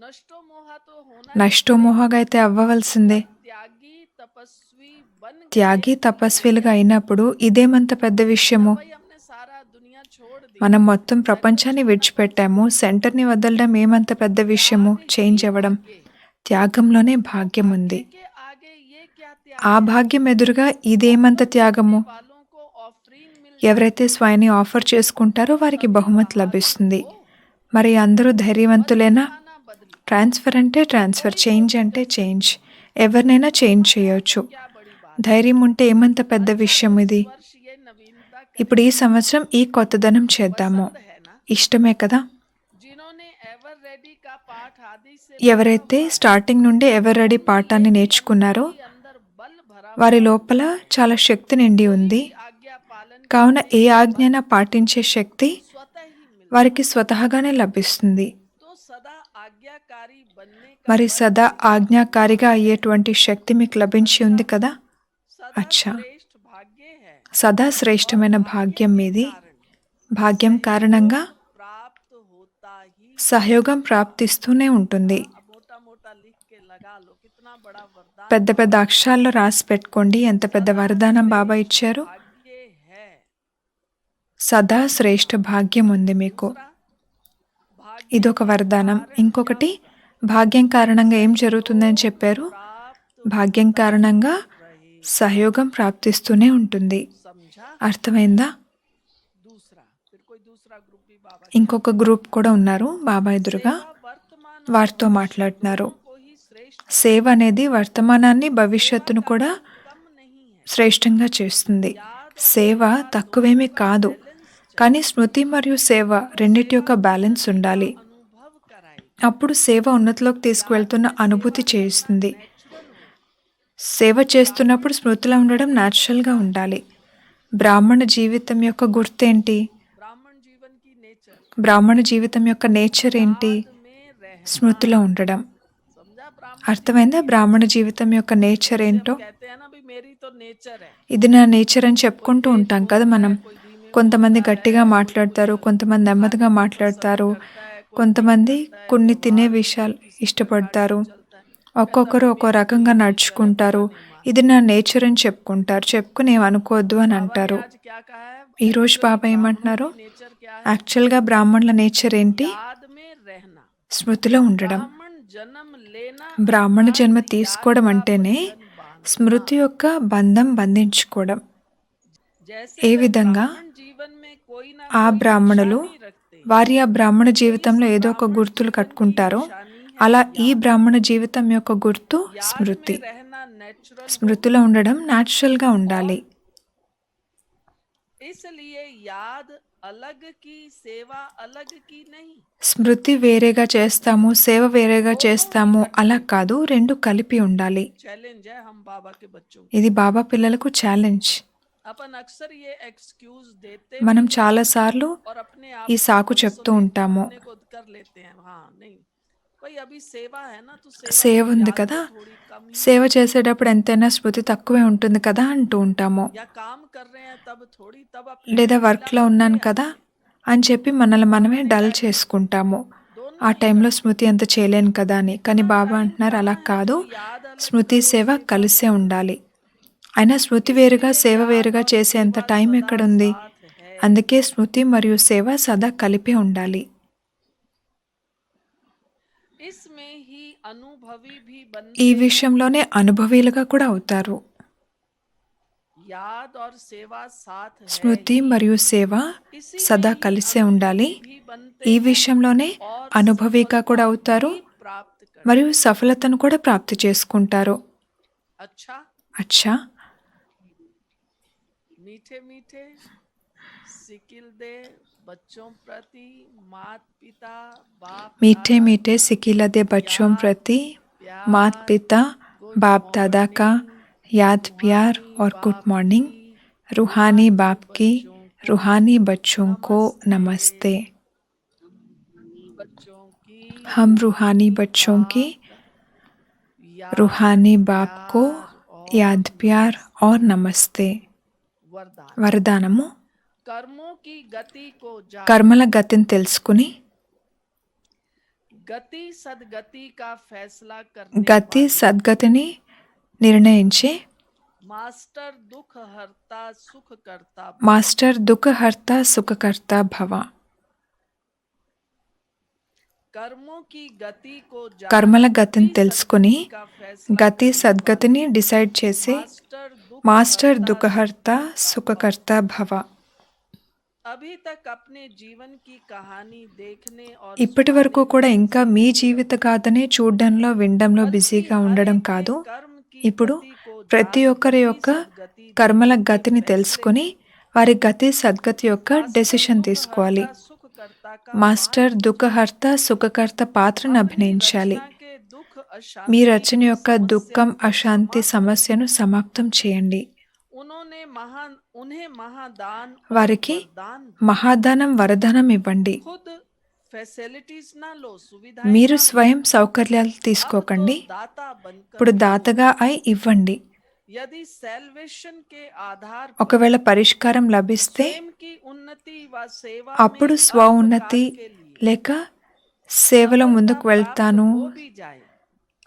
नष्टो मोहा तो होना నష్టోమోహగా అయితే అవ్వవలసిందే. त्यागी तपस्वी बन త్యాగి తపస్విలుగా అయినప్పుడు ఇదేమంత పెద్ద విషయము. भाई हमने सारा दुनिया छोड़ दी మనం మొత్తం ప్రపంచాన్ని విడిచిపెట్టాము, సెంటర్ని వదలడం ఏమంత పెద్ద విషయము. చేంజ్ అవ్వడం, త్యాగంలోనే భాగ్యం ఉంది. के आगे ये क्या त्याग ఆ భాగ్యం ఎదురుగా ఇదేమంత త్యాగము. वालों को ऑफरिंग मिल ఎవరైతే స్వయాన్ని ఆఫర్ చేసుకుంటారో వారికి బహుమతి లభిస్తుంది. మరి అందరూ ధైర్యవంతులేనా? ना बदली ట్రాన్స్ఫర్ అంటే ట్రాన్స్ఫర్, చేంజ్ అంటే చేంజ్. ఎవరినైనా చేంజ్ చేయొచ్చు. क्या बड़ी बात ధైర్యం ఉంటే ఏమంత పెద్ద విషయం ఇది. वर्ष ये नवीनता ఇప్పుడు ఈ సంవత్సరం ఈ కొత్తదనం చేద్దాము. है ना। ఇష్టమే కదా. जिन्होंने एवर रेडी का पाठ आदि से ఎవరైతే స్టార్టింగ్ నుండి ఎవర్ రెడీ పాఠాన్ని నేర్చుకున్నారో अंदर बल भरा వారి లోపల చాలా శక్తి నిండి ఉంది. आज्ञा पालन కావున ఏ ఆజ్ఞన పాటించే శక్తి स्वतः ही मिल వారికి స్వతహాగానే లభిస్తుంది. तो सदा आज्ञाकारी बनने का మరి సదా ఆజ్ఞాకారిగా అయ్యేటువంటి శక్తి మీకు లభించి ఉంది కదా. सदा అచ్చా, श्रेष्ठ भाग्य है। సదా శ్రేష్టమైన భాగ్యం మీది. భాగ్యం కారణంగా प्राप्त होता ही సహయోగం ప్రాప్తిస్తూనే ఉంటుంది. मोटा मोटा लिख के लगा लो कितना बड़ा वरदान పెద్ద పెద్ద అక్షరాల్లో రాసి పెట్టుకోండి ఎంత పెద్ద వరదానం బాబా ఇచ్చారు. भाग्य है। సదా శ్రేష్ఠ భాగ్యం ఉంది మీకు. भाग्य ఇదొక వరదానం. ఇంకొకటి, భాగ్యం కారణంగా ఏం జరుగుతుందని చెప్పారు. प्राप्त భాగ్యం కారణంగా సహయోగం ప్రాప్తిస్తూనే ఉంటుంది. समझा। అర్థమైందా? दूसरा फिर कोई दूसरा ग्रुप भी बाबा ఇంకొక గ్రూప్ కూడా ఉన్నారు బాబా ఎదురుగా. वर्तमान వారితో మాట్లాడుతున్నారు. को ही श्रेष्ठ సేవ అనేది వర్తమానాన్ని భవిష్యత్తును కూడా कम नहीं है। శ్రేష్టంగా చేస్తుంది. సేవ తక్కువేమీ కాదు, కానీ స్మృతి మరియు సేవ రెండిటి యొక్క బ్యాలెన్స్ ఉండాలి. अनुभव कराई అప్పుడు సేవ ఉన్నతిలోకి తీసుకువెళ్తున్న అనుభూతి చేస్తుంది. సేవ చేస్తున్నప్పుడు స్మృతిలో ఉండడం న్యాచురల్గా ఉండాలి. బ్రాహ్మణ జీవితం యొక్క గుర్తేంటి? ब्राह्मण जीवन की नेचर బ్రాహ్మణ జీవితం యొక్క నేచర్ ఏంటి? में रह స్మృతిలో ఉండడం. समझा। ब्राह्मण అర్థమైందా బ్రాహ్మణ జీవితం యొక్క నేచర్ जैसे हम ఏంటో? कहते हैं ना भाई मेरी तो नेचर है, ఇది నా నేచర్ అని कोई చెప్పుకుంటూ तेज ఉంటాం కదా बोलता మనం. है, कोई धीमे కొంతమంది बोलता గట్టిగా है, कोई మాట్లాడతారు, कुछ కొంతమంది నెమ్మదిగా खाने को पसंद మాట్లాడతారు, करता है, कोई मीठ కొంతమంది करता है, కొన్ని తినే व्यवहार में విషయాలు किसी प्रकार से ఇష్టపడతారు, चलता है, कहता ఒక్కొక్కరు भाई ఒక్కో मेरी तो రకంగా ये नेचर है, నడుచుకుంటారు. बुरा नहीं ఇది मानना. నా నేచర్ అని చెప్పుకుంటారు, చెప్పుకుని ఏమనుకోవద్దు అని बाबा ने అంటారు. आज क्या कहा है? ఈరోజు एक्चुअली బాబా ब्राह्मणों ఏమంటున్నారు? की नेचर क्या है? యాక్చువల్గా బ్రాహ్మణుల నేచర్ ఏంటి? याद में रहना. స్మృతిలో ఉండడం. ब्राह्मण जन्म लेना బ్రాహ్మణ జన్మ अर्थात याद తీసుకోవడం का అంటేనే बंधन बांधना. స్మృతి యొక్క బంధం బంధించుకోవడం. जैसे ఏ वे విధంగా ब्राह्मण जीवन में कोई ना ఆ कोई బ్రాహ్మణులు निशानी रखते हैं, వారి ఆ బ్రాహ్మణ तो इस జీవితంలో ఏదో ఒక ब्राह्मण గుర్తులు जीवन की కట్టుకుంటారో निशानी है అలా ఈ याद. బ్రాహ్మణ జీవితం యొక్క గుర్తు याद స్మృతి. में रहना नेचुरल हो, స్మృతిలో ఉండడం న్యాచురల్గా ఉండాలి. इसलिए याद अलग की, सेवा अलग की नहीं. స్మృతి వేరేగా చేస్తాము, సేవ వేరేగా చేస్తాము అలా కాదు, రెండు కలిపి ఉండాలి. चैलेंज है हम बाबा के बच्चों को. ఇది బాబా పిల్లలకు ఛాలెంజ్. अपन अक्सर ये एक्सक्यूज देते మనం भी हैं చాలాసార్లు और अपने आप ఈ को సాకు खुद చెప్తూ सुने, ఉంటాము. अपने को कर लेते हैं. हाँ नहीं भाई अभी सेवा है ना, तो సేవ सेवा में ఉంది याद కదా, तो थोड़ी कम ही, సేవ చేసేటప్పుడు ఎంతైనా స్మృతి తక్కువే ఉంటుంది కదా అంటూ ఉంటాము. या काम कर रहे हैं तब थोड़ी, तब अपने లేదా को ढीला వర్క్లో करते ఉన్నాను हैं. కదా అని చెప్పి మనల్ని మనమే డల్ చేసుకుంటాము. दोनों ఆ की టైంలో करते స్మృతి అంత చేయలేను కదా అని. కానీ हैं. బాబా टाइम అంటున్నారు అలా कहाँ है కాదు, जो याद अलग స్మృతి करो, సేవ सेवा కలిసే अलग. ఉండాలి. అయినా స్మృతి వేరుగా इसलिए సేవ याद వేరుగా और చేసేంత सेवा టైం सदा ఎక్కడుంది? साथ है. అందుకే స్మృతి మరియు సేవ సదా కలిపే ఉండాలి. इसमें ही अनुभवी भी ఈ बनते हैं. విషయంలోనే అనుభవీలుగా కూడా అవుతారు. याद और सेवा साथ है స్మృతి ही. మరియు సేవ इसी సదా में ही కలిసే ఉండాలి. अनुभवी भी बनते ఈ हैं విషయంలోనే और అనుభవిగా కూడా सफलता అవుతారు भी प्राप्त करते మరియు हैं. సఫలతను కూడా ప్రాప్తి చేసుకుంటారు. अच्छा, అచ్చా, मीठे मीठे सिकिल दे बच्चों प्रति मात पिता बाप मीठे दादा मीठे का सिकिलदे बच्चों याद, प्रति प्यार, माता पिता गुड बाप दादा का मॉर्निंग, याद प्यार रूहानी और गुड बाप मॉर्निंग. की, रूहानी रूहानी बाप की बच्चों को रूहानी बच्चों को नमस्ते. नमस्ते. बच्चों की हम रूहानी बच्चों की याद, रूहानी बाप को प्यार याद और प्यार और नमस्ते. वरदान. వరదానము, कर्मों की गति को जान, కర్మల గతిని తెలుసుకుని गति सदगति का फैसला करने గతి वाले సద్గతిని నిర్ణయించే मास्टर दुख हरता सुख करता మాస్టర్ దుఃఖహర్త సుఖకర్త భవ. कर्मों की गति को जान, కర్మల గతిని गति తెలుసుకుని सदगति का फैसला గతి करने సద్గతిని वाले డిసైడ్ చేసి मास्टर మాస్టర్ दुख దుఃఖహర్త हरता సుఖకర్త భవ. अभी तक अपने जीवन की कहानी देखने और ఇప్పటి వరకు सुनाने కూడా में ఇంకా बिजी మీ नहीं జీవిత रहो, గాథనే చూడడంలో వినడంలో बल्कि బిజీగా हर ఉండడం एक के కాదు. कर्म की ఇప్పుడు गति को ప్రతి जान, ఒక్కరి गति యొక్క सदगति కర్మల दोनों के గతిని फैसले తెలుసుకుని लें. వారి గతి సద్గతి యొక్క मास्टर డెసిషన్ दुख తీసుకోవాలి. हरता सुख करता का మాస్టర్ पात्र దుఃఖహర్త సుఖకర్త పాత్రను अपनी అభినయించాలి. रचना के दुख మీ अशांति రచన की యొక్క समस्या దుఃఖం को అశాంతి समाप्त సమస్యను సమాప్తం చేయండి. उन्हें महादान और వారికి वरदान మహాదానం వరదానం ఇవ్వండి. खुद फैसिलिटीज ना लो, सुविधाएं మీరు ना लो, స్వయం సౌకర్యాలు अब तो తీసుకోకండి, दाता बनकर ఇప్పుడు दो. దాతగా అయి ఇవ్వండి. यदि सैल्वेशन के आधार पर ఒకవేళ పరిష్కారం లభిస్తే स्वयं की उन्नति व सेवा అప్పుడు में స్వ ఉన్నతి अल्पकाल के लिए లేక సేవలో सफलता ముందుకు प्राप्त వెళ్తాను हो भी जाए,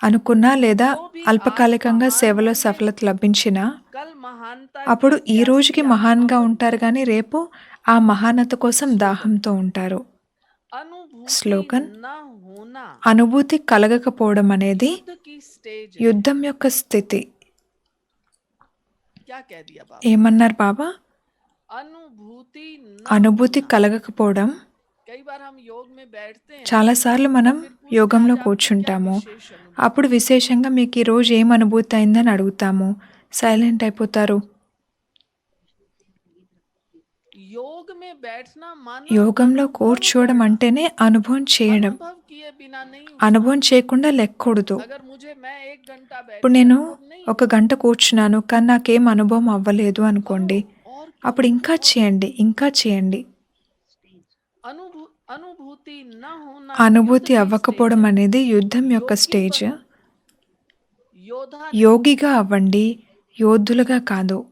అనుకున్నా లేదా तो भी అల్పకాలికంగా आज महान సేవలో होंगे, సఫలత లభించినా कल महानता అప్పుడు की ఈ प्यासी రోజుకి आत्मा మహాన్గా बन ఉంటారు కానీ రేపు ఆ మహానత కోసం దాహంతో ఉంటారు. अनुभूति స్లోగన్, न होना అనుభూతి కలగకపోవడం అనేది युद्ध की स्टेज है. యుద్ధం యొక్క స్థితి. क्या कह दिया बाबा? ఏమన్నారు బాబా? अनुभूति न అనుభూతి होना. కలగకపోవడం. कई बार हम योग में बैठते हैं, చాలాసార్లు మనం फिर पूछते हैं, యోగంలో आज आपको क्या కూర్చుంటాము, विशेष अनुभूति? అప్పుడు విశేషంగా మీకు ఈరోజు ఏం అనుభూతి అయిందని అడుగుతాము, సైలెంట్ అయిపోతారు. योग में बैठना माना యోగంలో अनुभव కూర్చోవడం करना. అంటేనే అనుభవం చేయడం. अनुभव किए बिना नहीं उठना. అనుభవం చేయకుండా లెక్కకూడదు. अगर मैं 1 घंटा ఇప్పుడు बैठी నేను अनुभव नहीं 1 గంట కూర్చున్నాను కానీ నాకేం అనుభవం అవ్వలేదు అనుకోండి, और అప్పుడు ఇంకా చేయండి, ఇంకా చేయండి. अनुभूति न होना అనుభూతి युद्ध की అవ్వకపోవడం स्टेज है. అనేది యుద్ధం యొక్క योगी స్టేజ్. बनो, योद्धा యోగిగా అవ్వండి, యోధులుగా కాదు.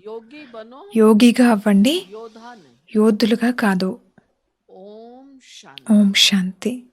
योगी बनो, యోగిగా అవ్వండి, योद्धा नहीं। యోధులుగా కాదు. ओम शांति। ఓం శాంతి.